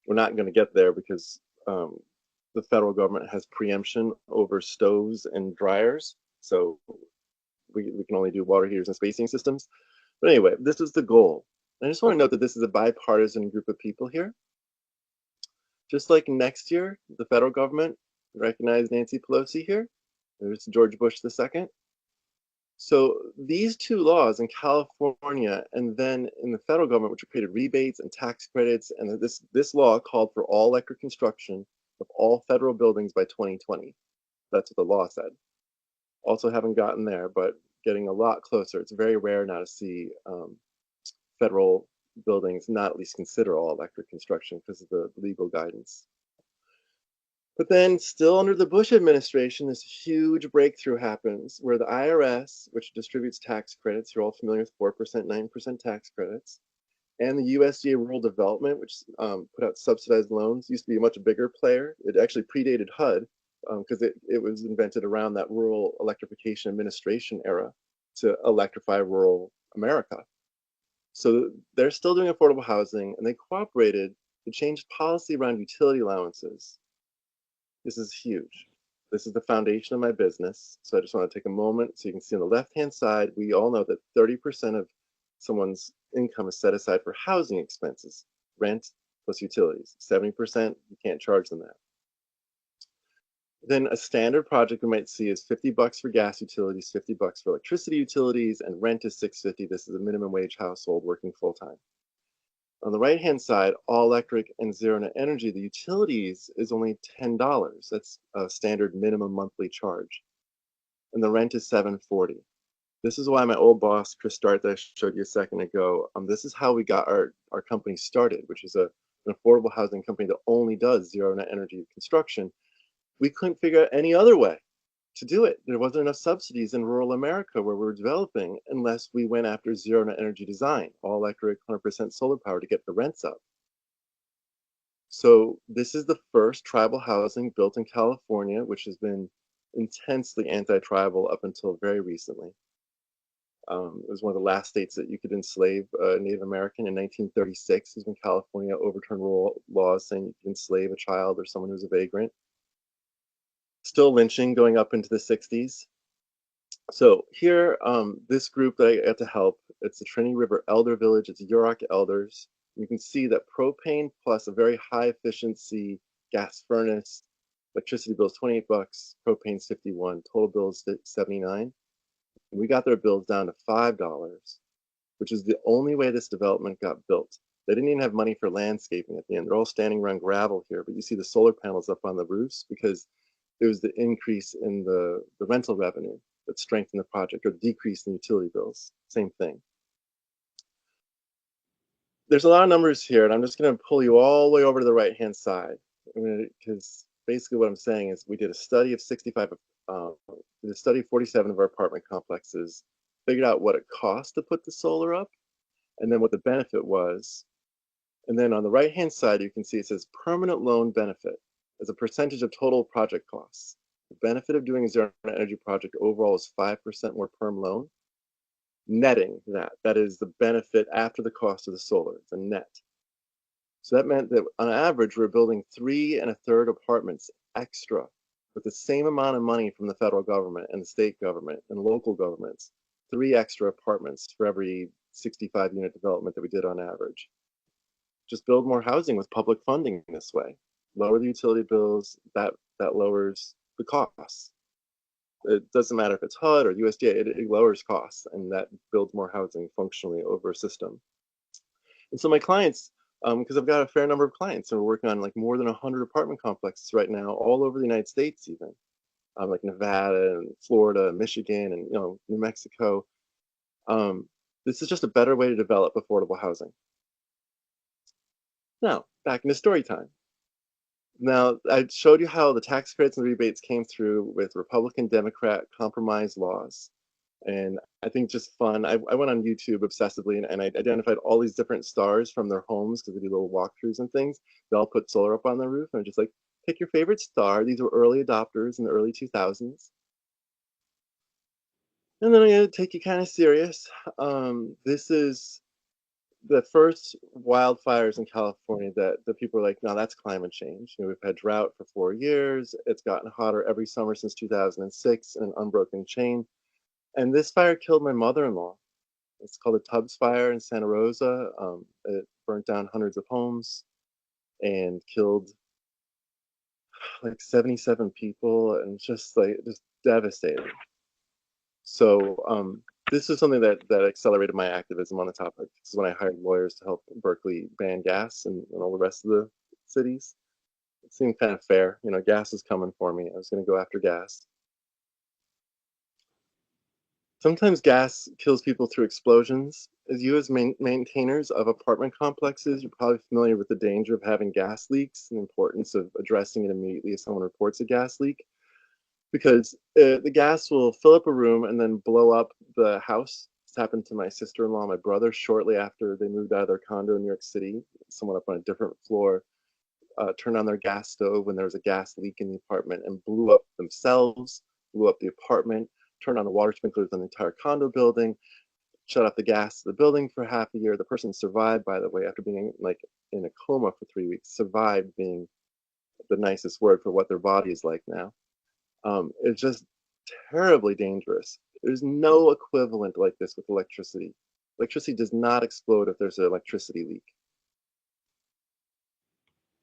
We're not going to get there because the federal government has preemption over stoves and dryers. So we can only do water heaters and spacing systems. But anyway, this is the goal. I just want to note that this is a bipartisan group of people here. Just like next year, the federal government recognized Nancy Pelosi here. There's George Bush II. So these two laws in California and then in the federal government, which created rebates and tax credits, and this law called for all electric construction of all federal buildings by 2020. That's what the law said. Also haven't gotten there, but getting a lot closer. It's very rare now to see federal buildings not at least consider all electric construction because of the legal guidance. But then, still under the Bush administration, this huge breakthrough happens where the IRS, which distributes tax credits, you're all familiar with 4%, 9% tax credits, and the USDA Rural Development, which put out subsidized loans, used to be a much bigger player. It actually predated HUD because it was invented around that Rural Electrification Administration era to electrify rural America. So they're still doing affordable housing, and they cooperated to change policy around utility allowances. This is huge. This is the foundation of my business. So I just want to take a moment so you can see on the left-hand side, we all know that 30% of someone's income is set aside for housing expenses, rent plus utilities. 70%, you can't charge them that. Then a standard project we might see is $50 for gas utilities, $50 for electricity utilities, and rent is $650. This is a minimum wage household working full-time. On the right-hand side, all electric and zero net energy, the utilities is only $10. That's a standard minimum monthly charge. And the rent is $740. This is why my old boss, Chris Dart, that I showed you a second ago, this is how we got our company started, which is an affordable housing company that only does zero net energy construction. We couldn't figure out any other way to do it. There wasn't enough subsidies in rural America where we were developing unless we went after zero net energy design, all electric, 100% solar power to get the rents up. So this is the first tribal housing built in California, which has been intensely anti-tribal up until very recently. It was one of the last states that you could enslave a Native American. In 1936 is when California overturned rural laws saying you could enslave a child or someone who's a vagrant. Still lynching going up into the 60s. So here, this group that I got to help, it's the Trinity River Elder Village, it's Yurok Elders. You can see that propane plus a very high efficiency gas furnace, electricity bill is $28, propane's $51, total bill is $79. We got their bills down to $5, which is the only way this development got built. They didn't even have money for landscaping at the end. They're all standing around gravel here, but you see the solar panels up on the roofs because it was the increase in the rental revenue that strengthened the project, or decrease in utility bills, same thing. There's a lot of numbers here, and I'm just going to pull you all the way over to the right-hand side, because basically what I'm saying is we did a study of 47 of our apartment complexes, figured out what it cost to put the solar up, and then what the benefit was. And then on the right-hand side, you can see it says permanent loan benefit as a percentage of total project costs. The benefit of doing a zero energy project overall is 5% more perm loan. Netting that is the benefit after the cost of the solar, it's a net. So that meant that on average, we're building 3 1/3 apartments extra with the same amount of money from the federal government and the state government and local governments, 3 extra apartments for every 65 unit development that we did on average. Just build more housing with public funding this way. Lower the utility bills, that lowers the costs. It doesn't matter if it's HUD or USDA, it lowers costs, and that builds more housing functionally over a system. And so my clients, because I've got a fair number of clients, and we're working on like more than 100 apartment complexes right now, all over the United States even, like Nevada and Florida, Michigan, and New Mexico. This is just a better way to develop affordable housing. Now, back into story time. Now, I showed you how the tax credits and rebates came through with Republican, Democrat compromise laws. And I think just fun. I went on YouTube obsessively and I identified all these different stars from their homes because they do little walkthroughs and things. They all put solar up on their roof. And I'm just like, pick your favorite star. These were early adopters in the early 2000s. And then I'm going to take you kind of serious. This is the first wildfires in California that people are like, no, that's climate change. You know, we've had drought for 4 years. It's gotten hotter every summer since 2006 in an unbroken chain. And this fire killed my mother-in-law. It's called the Tubbs Fire in Santa Rosa. It burnt down hundreds of homes and killed like 77 people, and just devastating. So this is something that accelerated my activism on the topic. This is when I hired lawyers to help Berkeley ban gas and all the rest of the cities. It seemed kind of fair. You know, gas is coming for me. I was going to go after gas. Sometimes gas kills people through explosions. As you as maintainers of apartment complexes, you're probably familiar with the danger of having gas leaks and the importance of addressing it immediately if someone reports a gas leak, because the gas will fill up a room and then blow up the house. This happened to my sister-in-law and my brother shortly after they moved out of their condo in New York City. Someone up on a different floor turned on their gas stove when there was a gas leak in the apartment and blew up themselves, blew up the apartment, turned on the water sprinklers on the entire condo building, shut off the gas to the building for half a year. The person survived, by the way, after being like in a coma for 3 weeks. Survived being the nicest word for what their body is like now. It's just terribly dangerous. There's no equivalent like this with electricity. Electricity does not explode if there's an electricity leak.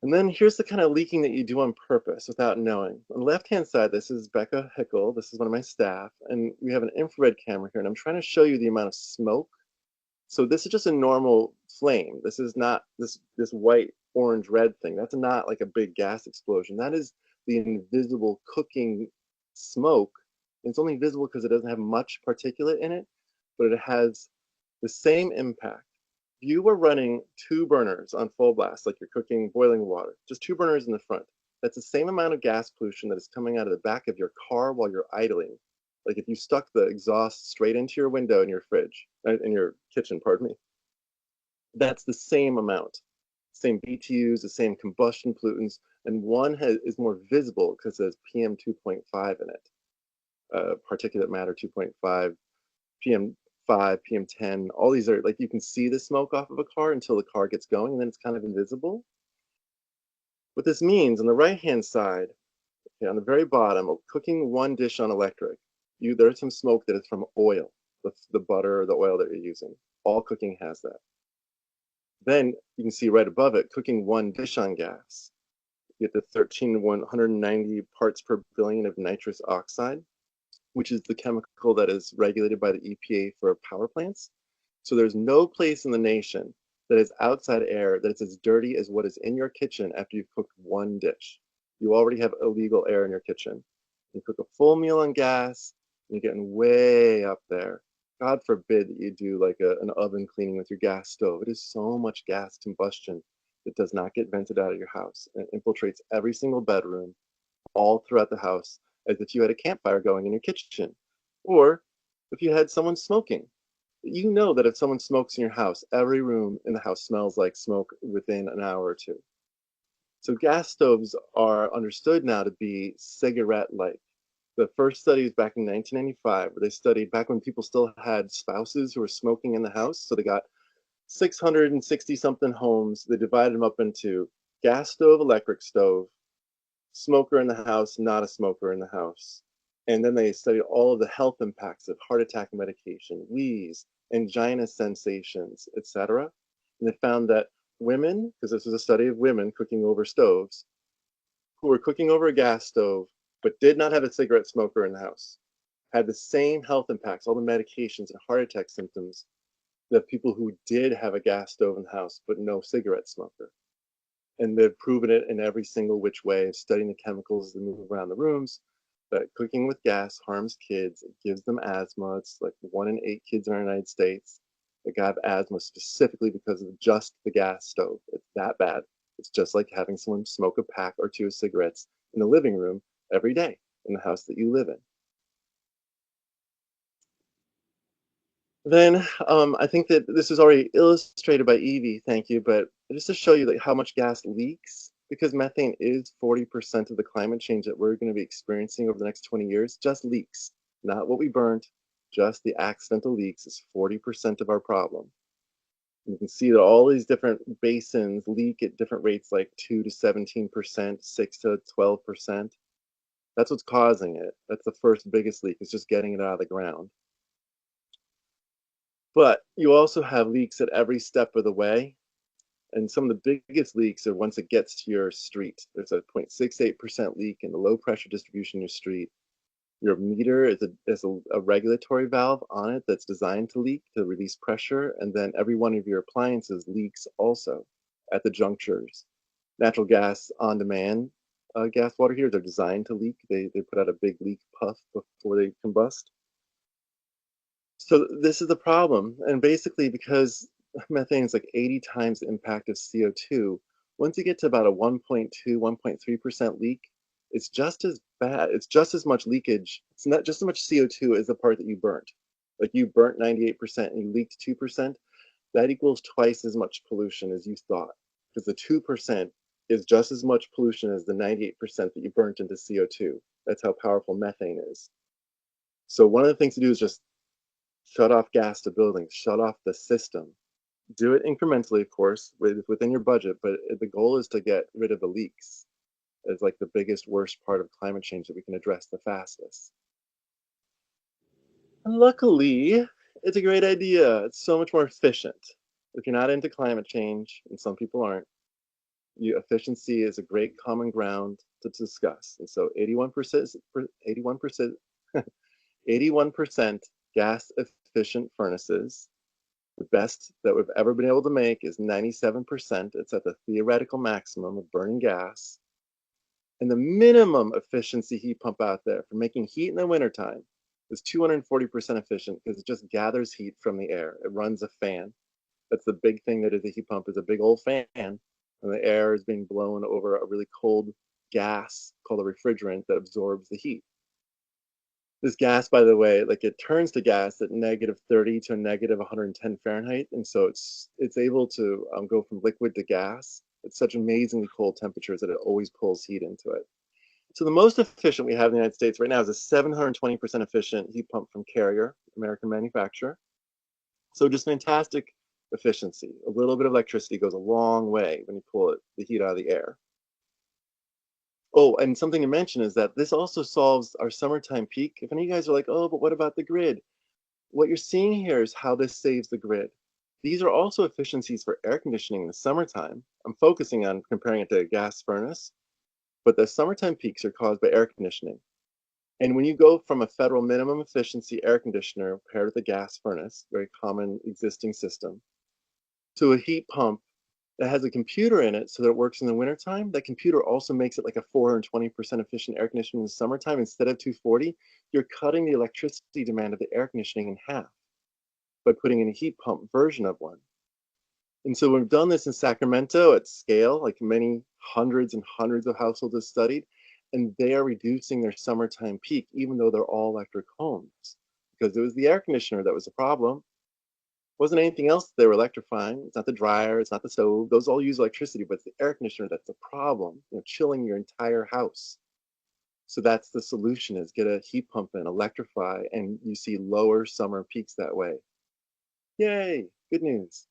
And then here's the kind of leaking that you do on purpose without knowing. On the left-hand side, this is Becca Hickel. This is one of my staff. And we have an infrared camera here. And I'm trying to show you the amount of smoke. So this is just a normal flame. This is not this white, orange, red thing. That's not like a big gas explosion. That is the invisible cooking smoke. It's only visible because it doesn't have much particulate in it, but it has the same impact. You were running 2 burners on full blast, like you're cooking boiling water, just 2 burners in the front. That's the same amount of gas pollution that is coming out of the back of your car while you're idling. Like if you stuck the exhaust straight into your window in your fridge, in your kitchen, pardon me, that's the same amount. Same BTUs, the same combustion pollutants, and one is more visible because it has PM 2.5 in it, particulate matter 2.5, PM 5, PM 10, all these are like you can see the smoke off of a car until the car gets going, and then it's kind of invisible. What this means on the right-hand side, okay, on the very bottom, of cooking one dish on electric, there's some smoke that is from oil, the butter or the oil that you're using. All cooking has that. Then you can see right above it, cooking one dish on gas, you get the 190 parts per billion of nitrous oxide, which is the chemical that is regulated by the EPA for power plants. So there's no place in the nation that is outside air that is as dirty as what is in your kitchen after you've cooked one dish. You already have illegal air in your kitchen. You cook a full meal on gas, and you're getting way up there. God forbid that you do like an oven cleaning with your gas stove. It is so much gas combustion that does not get vented out of your house and infiltrates every single bedroom all throughout the house, as if you had a campfire going in your kitchen, or if you had someone smoking. You know that if someone smokes in your house, every room in the house smells like smoke within an hour or two. So gas stoves are understood now to be cigarette-like. The first study was back in 1995, where they studied back when people still had spouses who were smoking in the house. So they got 660 something homes. They divided them up into gas stove, electric stove, smoker in the house, not a smoker in the house. And then they studied all of the health impacts of heart attack medication, wheeze, angina sensations, etc. And they found that women, because this was a study of women cooking over stoves, who were cooking over a gas stove but did not have a cigarette smoker in the house, had the same health impacts, all the medications and heart attack symptoms, that people who did have a gas stove in the house but no cigarette smoker. And they've proven it in every single which way of studying the chemicals that move around the rooms, that cooking with gas harms kids. It gives them asthma. It's like 1 in 8 kids in our United States that have asthma specifically because of just the gas stove. It's that bad. It's just like having someone smoke a pack or 2 of cigarettes in the living room every day in the house that you live in. Then I think that this is already illustrated by Evie, thank you, but just to show you like how much gas leaks, because methane is 40% of the climate change that we're going to be experiencing over the next 20 years, just leaks, not what we burnt, just the accidental leaks is 40% of our problem. You can see that all these different basins leak at different rates, like 2 to 17%, 6 to 12%. That's what's causing it. That's the first biggest leak, is just getting it out of the ground. But you also have leaks at every step of the way. And some of the biggest leaks are once it gets to your street. There's a 0.68% leak in the low pressure distribution in your street. Your meter is a regulatory valve on it that's designed to leak, to release pressure. And then every one of your appliances leaks also at the junctures. Natural gas on demand gas water heaters are designed to leak. They put out a big leak puff before they combust. So this is the problem. And basically, because methane is like 80 times the impact of CO2, once you get to about a 1.2, 1.3% leak, it's just as bad. It's just as much leakage. It's not just as much CO2 as the part that you burnt. Like you burnt 98% and you leaked 2%, that equals twice as much pollution as you thought. Because the 2% is just as much pollution as the 98% that you burnt into CO2. That's how powerful methane is. So one of the things to do is just shut off gas to buildings, shut off the system. Do it incrementally, of course, within your budget, but the goal is to get rid of the leaks. It's like the biggest, worst part of climate change that we can address the fastest. And luckily, it's a great idea. It's so much more efficient. If you're not into climate change, and some people aren't, efficiency is a great common ground to discuss. And so 81%, 81%, 81% gas efficient furnaces. The best that we've ever been able to make is 97%. It's at the theoretical maximum of burning gas. And the minimum efficiency heat pump out there for making heat in the wintertime is 240% efficient because it just gathers heat from the air. It runs a fan. That's the big thing that is a heat pump, is a big old fan. And the air is being blown over a really cold gas called a refrigerant that absorbs the heat. This gas, by the way, like it turns to gas at -30 to -110 Fahrenheit, and so it's able to go from liquid to gas at such amazingly cold temperatures that it always pulls heat into it. So the most efficient we have in the United States right now is a 720% efficient heat pump from Carrier, American manufacturer. So just fantastic efficiency. A little bit of electricity goes a long way when you pull the heat out of the air. Oh, and something to mention is that this also solves our summertime peak. If any of you guys are like, oh, but what about the grid? What you're seeing here is how this saves the grid. These are also efficiencies for air conditioning in the summertime. I'm focusing on comparing it to a gas furnace, but the summertime peaks are caused by air conditioning. And when you go from a federal minimum efficiency air conditioner paired with a gas furnace, very common existing system, to a heat pump that has a computer in it so that it works in the wintertime, that computer also makes it like a 420% efficient air conditioning in the summertime instead of 240. You're cutting the electricity demand of the air conditioning in half by putting in a heat pump version of one. And so we've done this in Sacramento at scale, like many hundreds and hundreds of households have studied, and they are reducing their summertime peak, even though they're all electric homes, because it was the air conditioner that was the problem. Wasn't anything else they were electrifying. It's not the dryer, it's not the stove. Those all use electricity, but it's the air conditioner that's the problem, chilling your entire house. So that's the solution, is get a heat pump and electrify, and you see lower summer peaks that way. Yay, good news.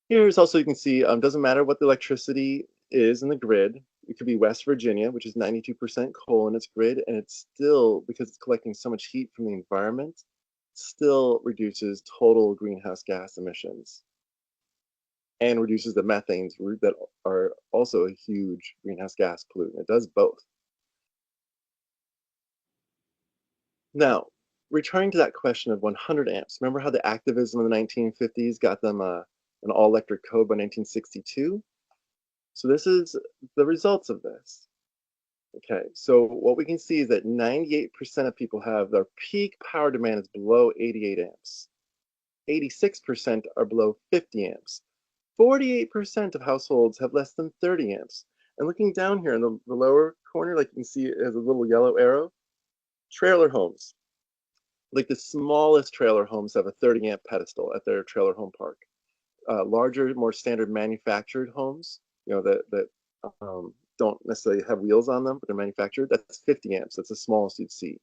Here's also, you can see, doesn't matter what the electricity is in the grid. It could be West Virginia, which is 92% coal in its grid, and it's still, because it's collecting so much heat from the environment, still reduces total greenhouse gas emissions and reduces the methanes that are also a huge greenhouse gas pollutant. It does both. Now, returning to that question of 100 amps, remember how the activism in the 1950s got them an all-electric code by 1962? So this is the results of this. Okay, so what we can see is that 98% of people have their peak power demand is below 88 amps. 86% are below 50 amps. 48% of households have less than 30 amps. And looking down here in the lower corner, like you can see it has a little yellow arrow, trailer homes. Like the smallest trailer homes have a 30 amp pedestal at their trailer home park. Larger, more standard manufactured homes, that don't necessarily have wheels on them, but they're manufactured, that's 50 amps. That's the smallest you'd see.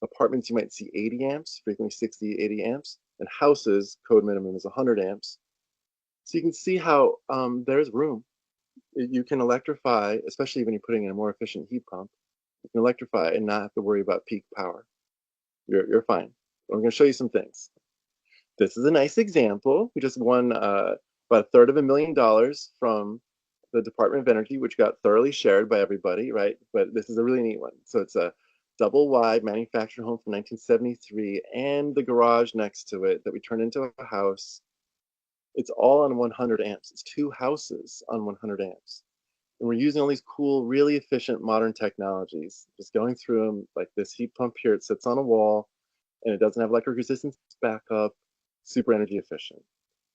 Apartments, you might see 80 amps, frequently 60, 80 amps. And houses, code minimum is 100 amps. So you can see how there's room. You can electrify, especially when you're putting in a more efficient heat pump. You can electrify and not have to worry about peak power. You're fine. I'm going to show you some things. This is a nice example. We just won about a third of $1 million from the Department of Energy, which got thoroughly shared by everybody, right? But this is a really neat one. So it's a double wide manufactured home from 1973 and the garage next to it that we turned into a house. It's all on 100 amps. It's two houses on 100 amps. And we're using all these cool, really efficient modern technologies. Just going through them, like this heat pump here, it sits on a wall and it doesn't have electric resistance backup, super energy efficient.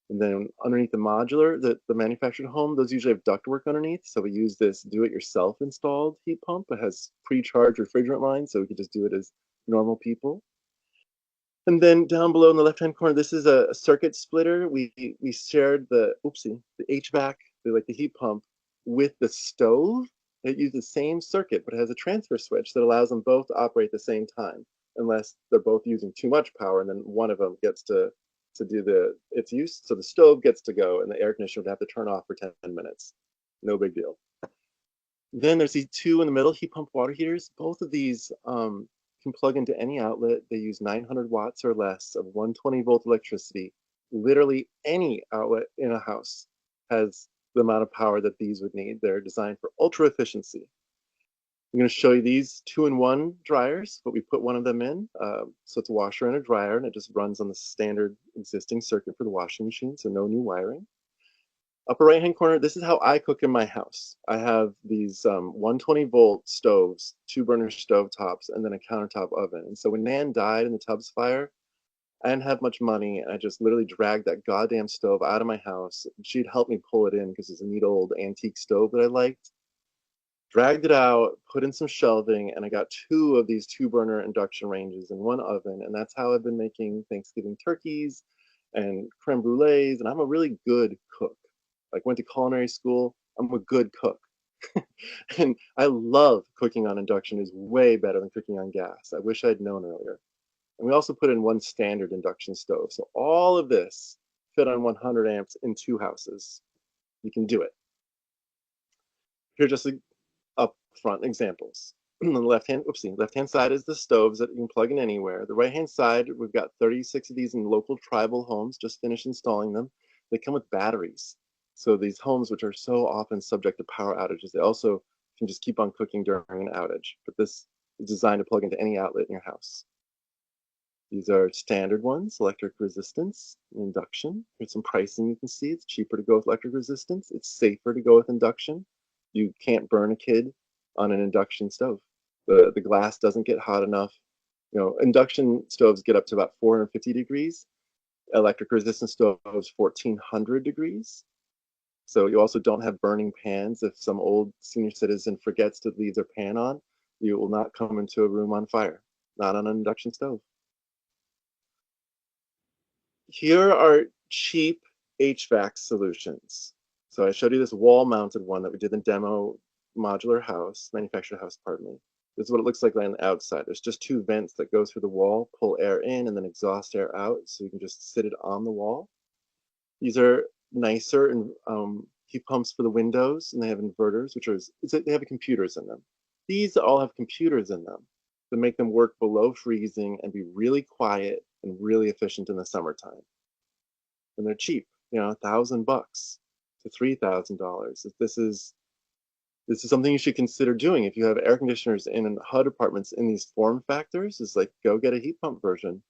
And then underneath the modular, the manufactured home, those usually have ductwork underneath. So we use this do-it-yourself installed heat pump. It has pre-charged refrigerant lines, so we could just do it as normal people. And then down below in the left-hand corner, this is a circuit splitter. We shared the HVAC, the heat pump, with the stove. It uses the same circuit, but it has a transfer switch that allows them both to operate at the same time, unless they're both using too much power, and then one of them gets to do its use. So the stove gets to go, and the air conditioner would have to turn off for 10 minutes. No big deal. Then there's these two in the middle, heat pump water heaters. Both of these can plug into any outlet. They use 900 watts or less of 120-volt electricity. Literally any outlet in a house has the amount of power that these would need. They're designed for ultra efficiency. I'm going to show you these 2-in-1 dryers, but we put one of them in. So it's a washer and a dryer, and it just runs on the standard existing circuit for the washing machine, so no new wiring. Upper right-hand corner, this is how I cook in my house. I have these 120-volt stoves, 2-burner stove tops, and then a countertop oven. And so when Nan died in the Tubbs fire, I didn't have much money, and I just literally dragged that goddamn stove out of my house. She'd help me pull it in because it's a neat old antique stove that I liked. Dragged it out, put in some shelving, and I got 2 of these 2-burner induction ranges and 1 oven. And that's how I've been making Thanksgiving turkeys and creme brulees. And I'm a really good cook. Like, went to culinary school. I'm a good cook. And I love cooking on induction. Is way better than cooking on gas. I wish I'd known earlier. And we also put in 1 standard induction stove. So all of this fit on 100 amps in 2 houses. You can do it. Here, just upfront examples. On the left-hand side is the stoves that you can plug in anywhere. The right-hand side, we've got 36 of these in local tribal homes, just finished installing them. They come with batteries. So these homes, which are so often subject to power outages, they also can just keep on cooking during an outage. But this is designed to plug into any outlet in your house. These are standard ones, electric resistance, induction. Here's some pricing you can see. It's cheaper to go with electric resistance. It's safer to go with induction. You can't burn a kid on an induction stove. The glass doesn't get hot enough. You know, induction stoves get up to about 450 degrees. Electric resistance stoves, 1400 degrees. So you also don't have burning pans. If some old senior citizen forgets to leave their pan on, you will not come into a room on fire, not on an induction stove. Here are cheap HVAC solutions. So I showed you this wall-mounted one that we did in demo modular house, manufactured house, pardon me. This is what it looks like on the outside. There's just 2 vents that go through the wall, pull air in, and then exhaust air out, so you can just sit it on the wall. These are nicer and heat pumps for the windows, and they have inverters, they have computers in them. These all have computers in them that make them work below freezing and be really quiet and really efficient in the summertime. And they're cheap, you know, $1,000 to $3,000. This is something you should consider doing if you have air conditioners in HUD apartments in these form factors. Is like, go get a heat pump version.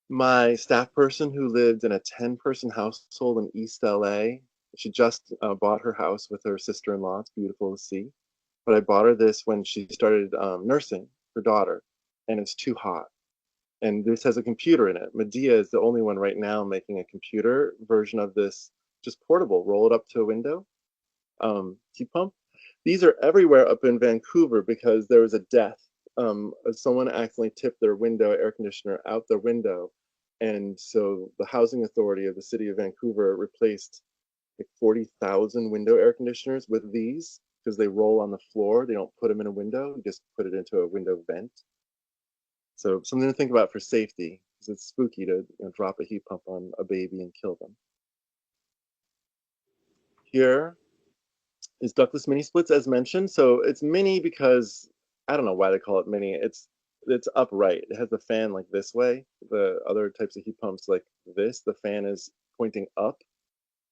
My staff person who lived in a 10-person household in East LA, she just bought her house with her sister-in-law. It's beautiful to see. But I bought her this when she started nursing her daughter, and it's too hot. And this has a computer in it. Medea is the only one right now making a computer version of this, just portable, roll it up to a window. Heat pump. These are everywhere up in Vancouver because there was a death. Someone accidentally tipped their air conditioner out their window. And so the housing authority of the city of Vancouver replaced like 40,000 window air conditioners with these because they roll on the floor. They don't put them in a window, you just put it into a window vent. So something to think about for safety, because it's spooky to drop a heat pump on a baby and kill them. Here is ductless mini splits as mentioned. So it's mini because I don't know why they call it mini. It's upright. It has the fan like this way. The other types of heat pumps like this, the fan is pointing up,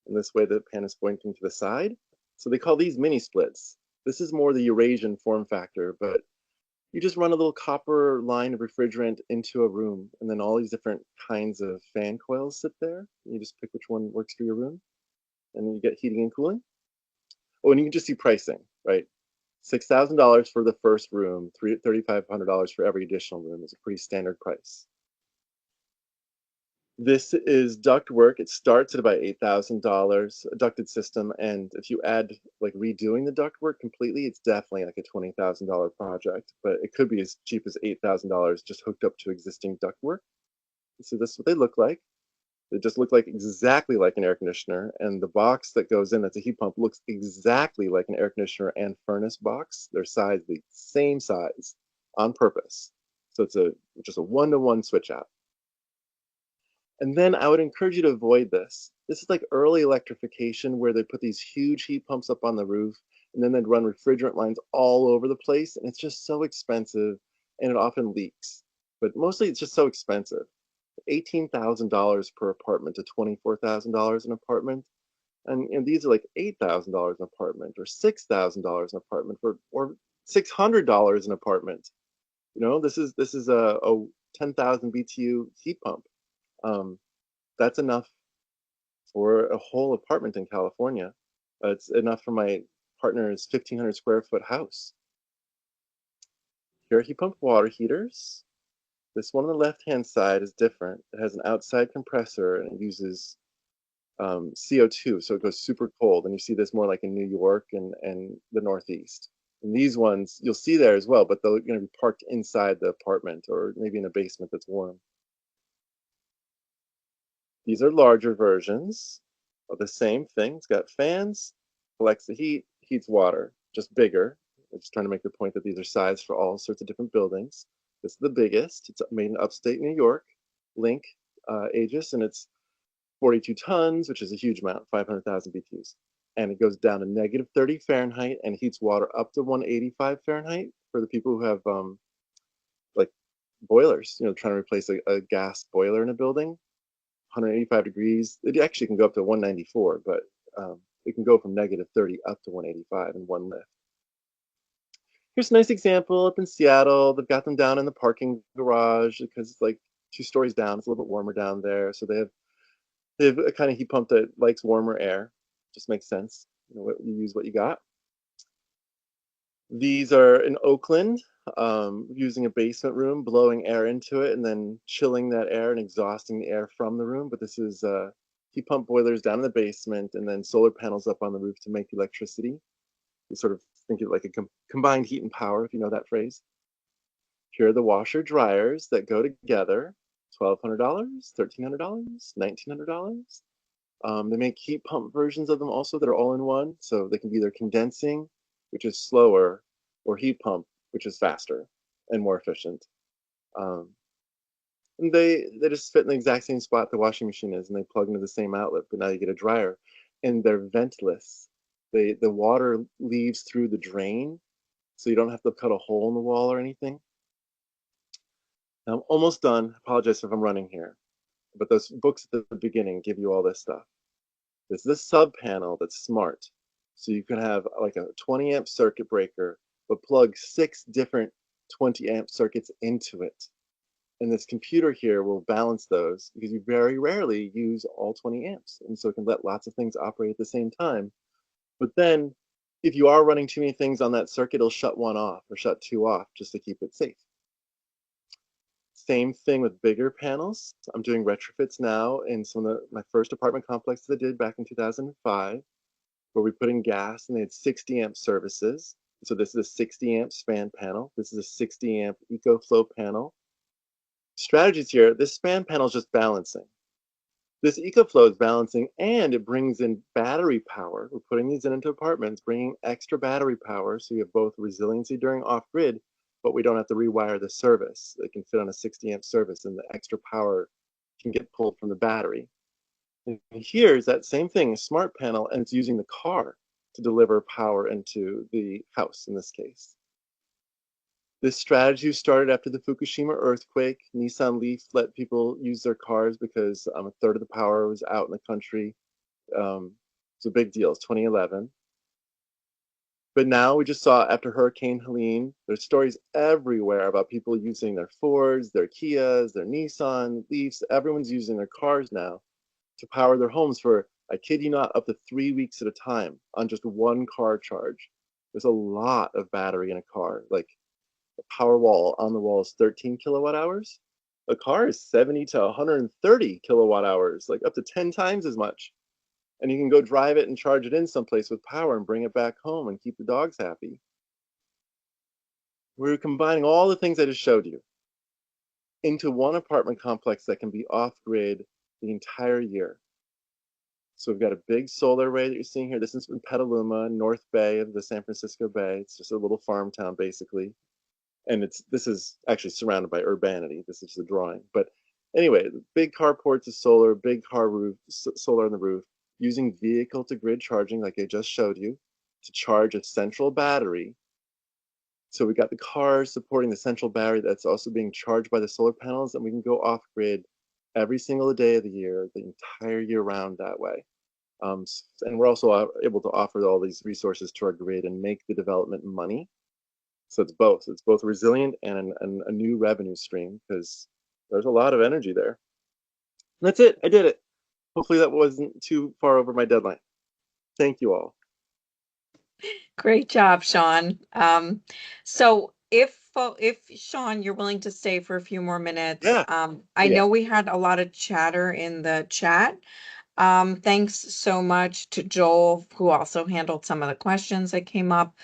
and this way the fan is pointing to the side. So they call these mini splits. This is more the Eurasian form factor, but you just run a little copper line of refrigerant into a room, and then all these different kinds of fan coils sit there. You just pick which one works for your room, and then you get heating and cooling. Oh, and you can just see pricing, right? $6,000 for the first room, $3,500 for every additional room is a pretty standard price. This is duct work. It starts at about $8,000, a ducted system, and if you add like redoing the duct work completely, it's definitely like a $20,000 project, but it could be as cheap as $8,000 just hooked up to existing duct work. So this is what they look like. They just look like exactly like an air conditioner, and the box that goes in that's a heat pump looks exactly like an air conditioner and furnace box. They're sized the same size on purpose. So it's just a one-to-one switch out. And then I would encourage you to avoid this. This is like early electrification where they put these huge heat pumps up on the roof and then they'd run refrigerant lines all over the place. And it's just so expensive and it often leaks. But mostly it's just so expensive. $18,000 per apartment to $24,000 an apartment. And these are like $8,000 an apartment or $6,000 an apartment or $600 an apartment. This is a 10,000 BTU heat pump. That's enough for a whole apartment in California. It's enough for my partner's 1,500 square foot house. Here are heat pump water heaters. This one on the left-hand side is different. It has an outside compressor and it uses CO2, so it goes super cold. And you see this more like in New York and the Northeast. And these ones you'll see there as well, but they're going to be parked inside the apartment or maybe in a basement that's warm. These are larger versions of the same thing. It's got fans, collects the heat, heats water, just bigger. I'm just trying to make the point that these are sized for all sorts of different buildings. This is the biggest. It's made in upstate New York, Link, Aegis, and it's 42 tons, which is a huge amount, 500,000 BTUs. And it goes down to negative 30 Fahrenheit and heats water up to 185 Fahrenheit for the people who have like boilers, trying to replace a gas boiler in a building. 185 degrees. It actually can go up to 194, but it can go from negative 30 up to 185 in one lift. Here's a nice example up in Seattle. They've got them down in the parking garage because it's like 2 stories down. It's a little bit warmer down there. So they have a kind of heat pump that likes warmer air. Just makes sense. You use what you got. These are in Oakland, using a basement room, blowing air into it, and then chilling that air and exhausting the air from the room. But this is heat pump boilers down in the basement, and then solar panels up on the roof to make electricity. You sort of think of it like a combined heat and power, if you know that phrase. Here are the washer dryers that go together. $1,200, $1,300, $1,900. They make heat pump versions of them also that are all in one, so they can be either condensing, which is slower, or heat pump, which is faster and more efficient. And they just fit in the exact same spot the washing machine is, and they plug into the same outlet, but now you get a dryer. And they're ventless. The water leaves through the drain, so you don't have to cut a hole in the wall or anything. Now I'm almost done. I apologize if I'm running here, but those books at the beginning give you all this stuff. There's this sub panel that's smart. So you can have like a 20 amp circuit breaker, but plug 6 different 20 amp circuits into it. And this computer here will balance those because you very rarely use all 20 amps. And so it can let lots of things operate at the same time. But then if you are running too many things on that circuit, it'll shut one off or shut 2 off just to keep it safe. Same thing with bigger panels. I'm doing retrofits now in some of my first apartment complexes I did back in 2005, where we put in gas and they had 60 amp services. So this is a 60 amp span panel. This is a 60 amp EcoFlow panel. Strategies here, this span panel is just balancing. This EcoFlow is balancing and it brings in battery power. We're putting these into apartments, bringing extra battery power so you have both resiliency during off-grid, but we don't have to rewire the service. It can fit on a 60 amp service and the extra power can get pulled from the battery. And here is that same thing, a smart panel, and it's using the car to deliver power into the house in this case. This strategy started after the Fukushima earthquake. Nissan Leaf let people use their cars because a third of the power was out in the country. It's a big deal. It's 2011. But now we just saw after Hurricane Helene, there's stories everywhere about people using their Fords, their Kias, their Nissan Leafs. Everyone's using their cars now to power their homes for, I kid you not, up to 3 weeks at a time on just one car charge. There's a lot of battery in a car. Like the power wall on the wall is 13 kilowatt hours. A car is 70 to 130 kilowatt hours, like up to 10 times as much. And you can go drive it and charge it in someplace with power and bring it back home and keep the dogs happy. We're combining all the things I just showed you into one apartment complex that can be off grid the entire year. So we've got a big solar array that you're seeing here. This is in Petaluma, North Bay of the San Francisco Bay. It's just a little farm town, basically. And this is actually surrounded by urbanity. This is the drawing. But anyway, big carports of solar, big car roof, solar on the roof, using vehicle to grid charging like I just showed you to charge a central battery. So we got the cars supporting the central battery that's also being charged by the solar panels, and we can go off grid every single day of the year, the entire year round that way. And we're also able to offer all these resources to our grid and make the development money. So it's both. It's both resilient and a new revenue stream because there's a lot of energy there. And that's it. I did it. Hopefully that wasn't too far over my deadline. Thank you all. Great job, Sean. So if Sean, you're willing to stay for a few more minutes, Yeah. I Yeah. know we had a lot of chatter in the chat. Thanks so much to Joel, who also handled some of the questions that came up.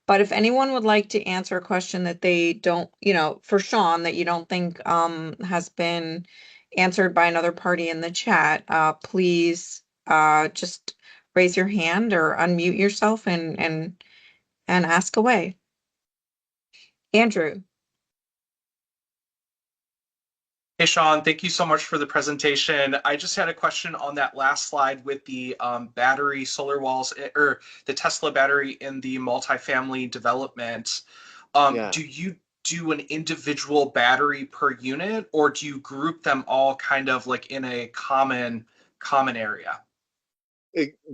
But if anyone would like to answer a question that they don't, for Sean, that you don't think has been answered by another party in the chat, please just raise your hand or unmute yourself and ask away. Andrew. Hey, Sean, thank you so much for the presentation. I just had a question on that last slide with the battery solar walls, or the Tesla battery in the multifamily development. Yeah. Do you do an individual battery per unit, or do you group them all kind of like in a common area?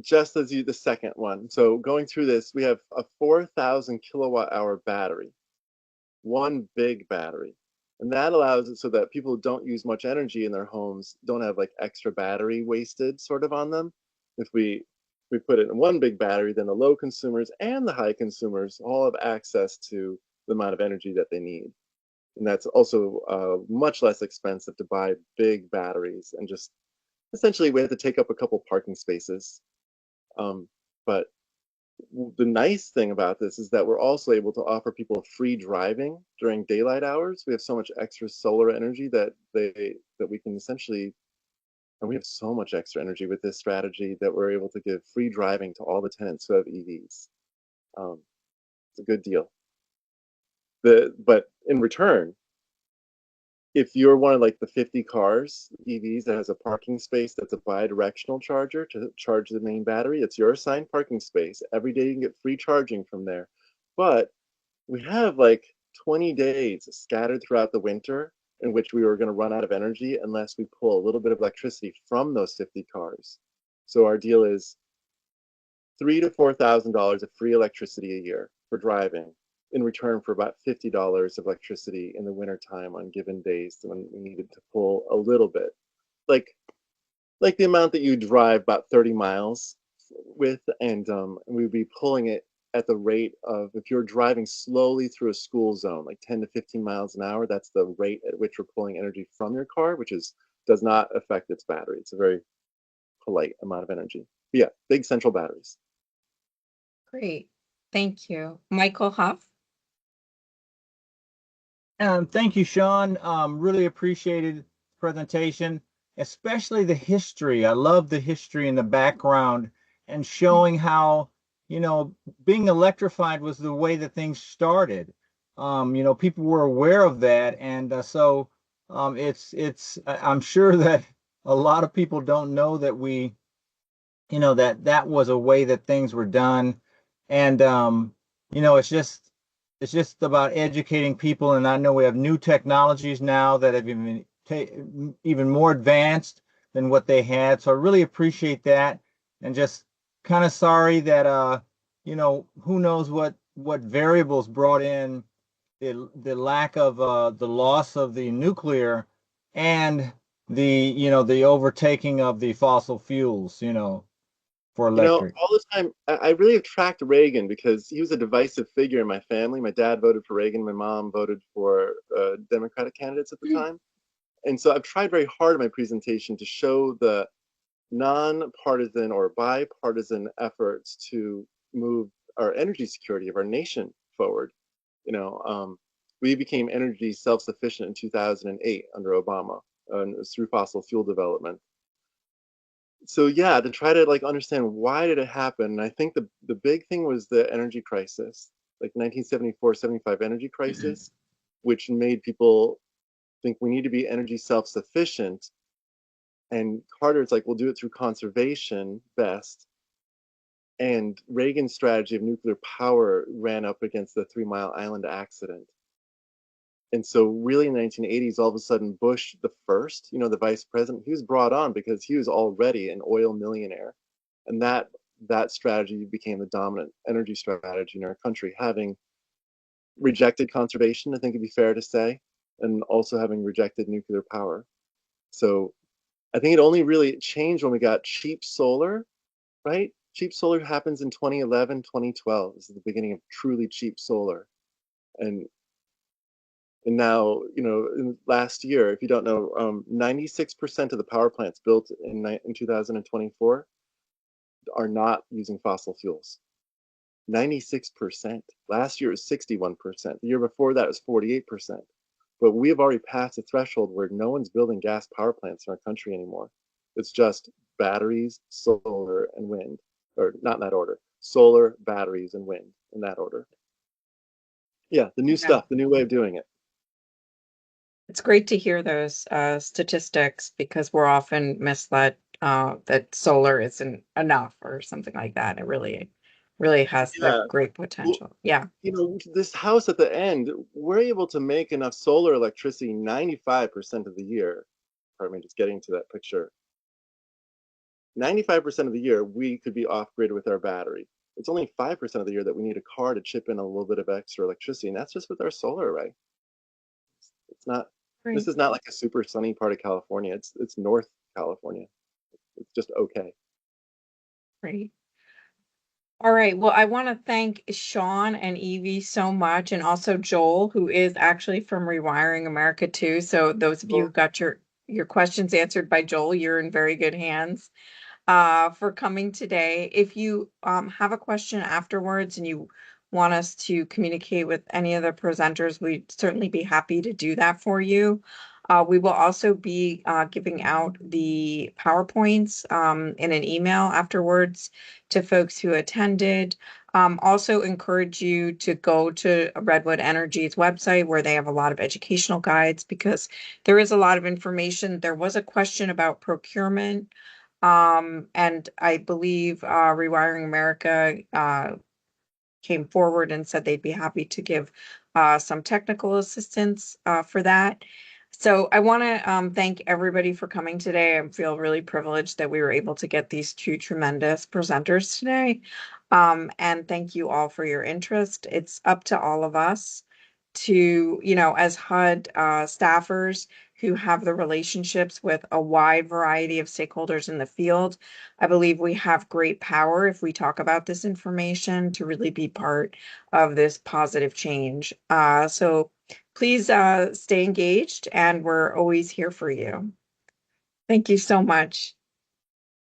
Just as the second one. So going through this, we have a 4,000 kilowatt hour battery, one big battery. And that allows it so that people who don't use much energy in their homes don't have like extra battery wasted sort of on them. If we put it in one big battery, then the low consumers and the high consumers all have access to the amount of energy that they need. And that's also much less expensive to buy big batteries, and just essentially we have to take up a couple parking spaces. But the nice thing about this is that we're also able to offer people free driving during daylight hours. We have so much extra solar energy that we can essentially, and we have so much extra energy with this strategy that we're able to give free driving to all the tenants who have EVs. It's a good deal. But in return, if you're one of like the 50 cars, EVs, that has a parking space that's a bi-directional charger to charge the main battery, it's your assigned parking space. Every day you can get free charging from there. But we have like 20 days scattered throughout the winter in which we were going to run out of energy unless we pull a little bit of electricity from those 50 cars. So our deal is $3,000 to $4,000 of free electricity a year for driving, in return for about $50 of electricity in the wintertime on given days when we needed to pull a little bit. Like the amount that you drive about 30 miles with, and we'd be pulling it at the rate of, if you're driving slowly through a school zone, like 10 to 15 miles an hour, that's the rate at which we're pulling energy from your car, which does not affect its battery. It's a very polite amount of energy. But yeah, big central batteries. Great. Thank you. Michael Huff. Thank you, Sean. Really appreciated the presentation, especially the history. I love the history and the background and showing how, being electrified was the way that things started. People were aware of that. And so I'm sure that a lot of people don't know that that was a way that things were done. And it's just about educating people. And I know we have new technologies now that have even more advanced than what they had. So I really appreciate that, and just kind of sorry that who knows what variables brought in the lack of the loss of the nuclear, and the overtaking of the fossil fuels, for electric. All the time, I really have tracked Reagan because he was a divisive figure in my family. My dad voted for Reagan, my mom voted for Democratic candidates at the time. And so I've tried very hard in my presentation to show the nonpartisan or bipartisan efforts to move our energy security of our nation forward. We became energy self-sufficient in 2008 under Obama, and it was through fossil fuel development. So yeah, to try to understand why did it happen, and I think the big thing was the energy crisis, like 1974-75 energy crisis, which made people think we need to be energy self-sufficient. And Carter's like, we'll do it through conservation best. And Reagan's strategy of nuclear power ran up against the 3 Mile Island accident. And so really in the 1980s, all of a sudden, Bush the first, the vice president, he was brought on because he was already an oil millionaire. And that strategy became the dominant energy strategy in our country, having rejected conservation, I think it'd be fair to say, and also having rejected nuclear power. So I think it only really changed when we got cheap solar, right? Cheap solar happens in 2011, 2012. This is the beginning of truly cheap solar. And now, in last year, if you don't know, 96% of the power plants built in 2024 are not using fossil fuels. 96%. Last year was 61%. The year before that was 48%. But we have already passed a threshold where no one's building gas power plants in our country anymore. It's just batteries, solar, and wind. Or not in that order. Solar, batteries, and wind in that order. Yeah, the new stuff, the new way of doing it. It's great to hear those statistics, because we're often misled that solar isn't enough or something like that. It really has the great potential. Yeah. This house at the end, we're able to make enough solar electricity 95% of the year. Pardon me, just getting to that picture. 95% of the year, we could be off grid with our battery. It's only 5% of the year that we need a car to chip in a little bit of extra electricity, and that's just with our solar array. It's not. Great. This is not like a super sunny part of California. It's North California. It's just okay. Great. All right. Well, I want to thank Sean and Evie so much, and also Joel, who is actually from Rewiring America too. So those of you who got your questions answered by Joel, you're in very good hands. For coming today. If you have a question afterwards and you want us to communicate with any of the presenters, we'd certainly be happy to do that for you. We will also be giving out the PowerPoints in an email afterwards to folks who attended. Also encourage you to go to Redwood Energy's website, where they have a lot of educational guides, because there is a lot of information. There was a question about procurement. And I believe Rewiring America came forward and said they'd be happy to give some technical assistance for that. So I want to thank everybody for coming today. I feel really privileged that we were able to get these two tremendous presenters today. And thank you all for your interest. It's up to all of us to, as HUD staffers who have the relationships with a wide variety of stakeholders in the field. I believe we have great power if we talk about this information to really be part of this positive change. So please stay engaged, and we're always here for you. Thank you so much.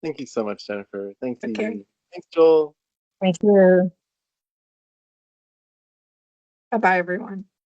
Thank you so much, Jennifer. Thanks, Okay. Evie. Thanks, Joel. Thank you. Bye-bye, everyone.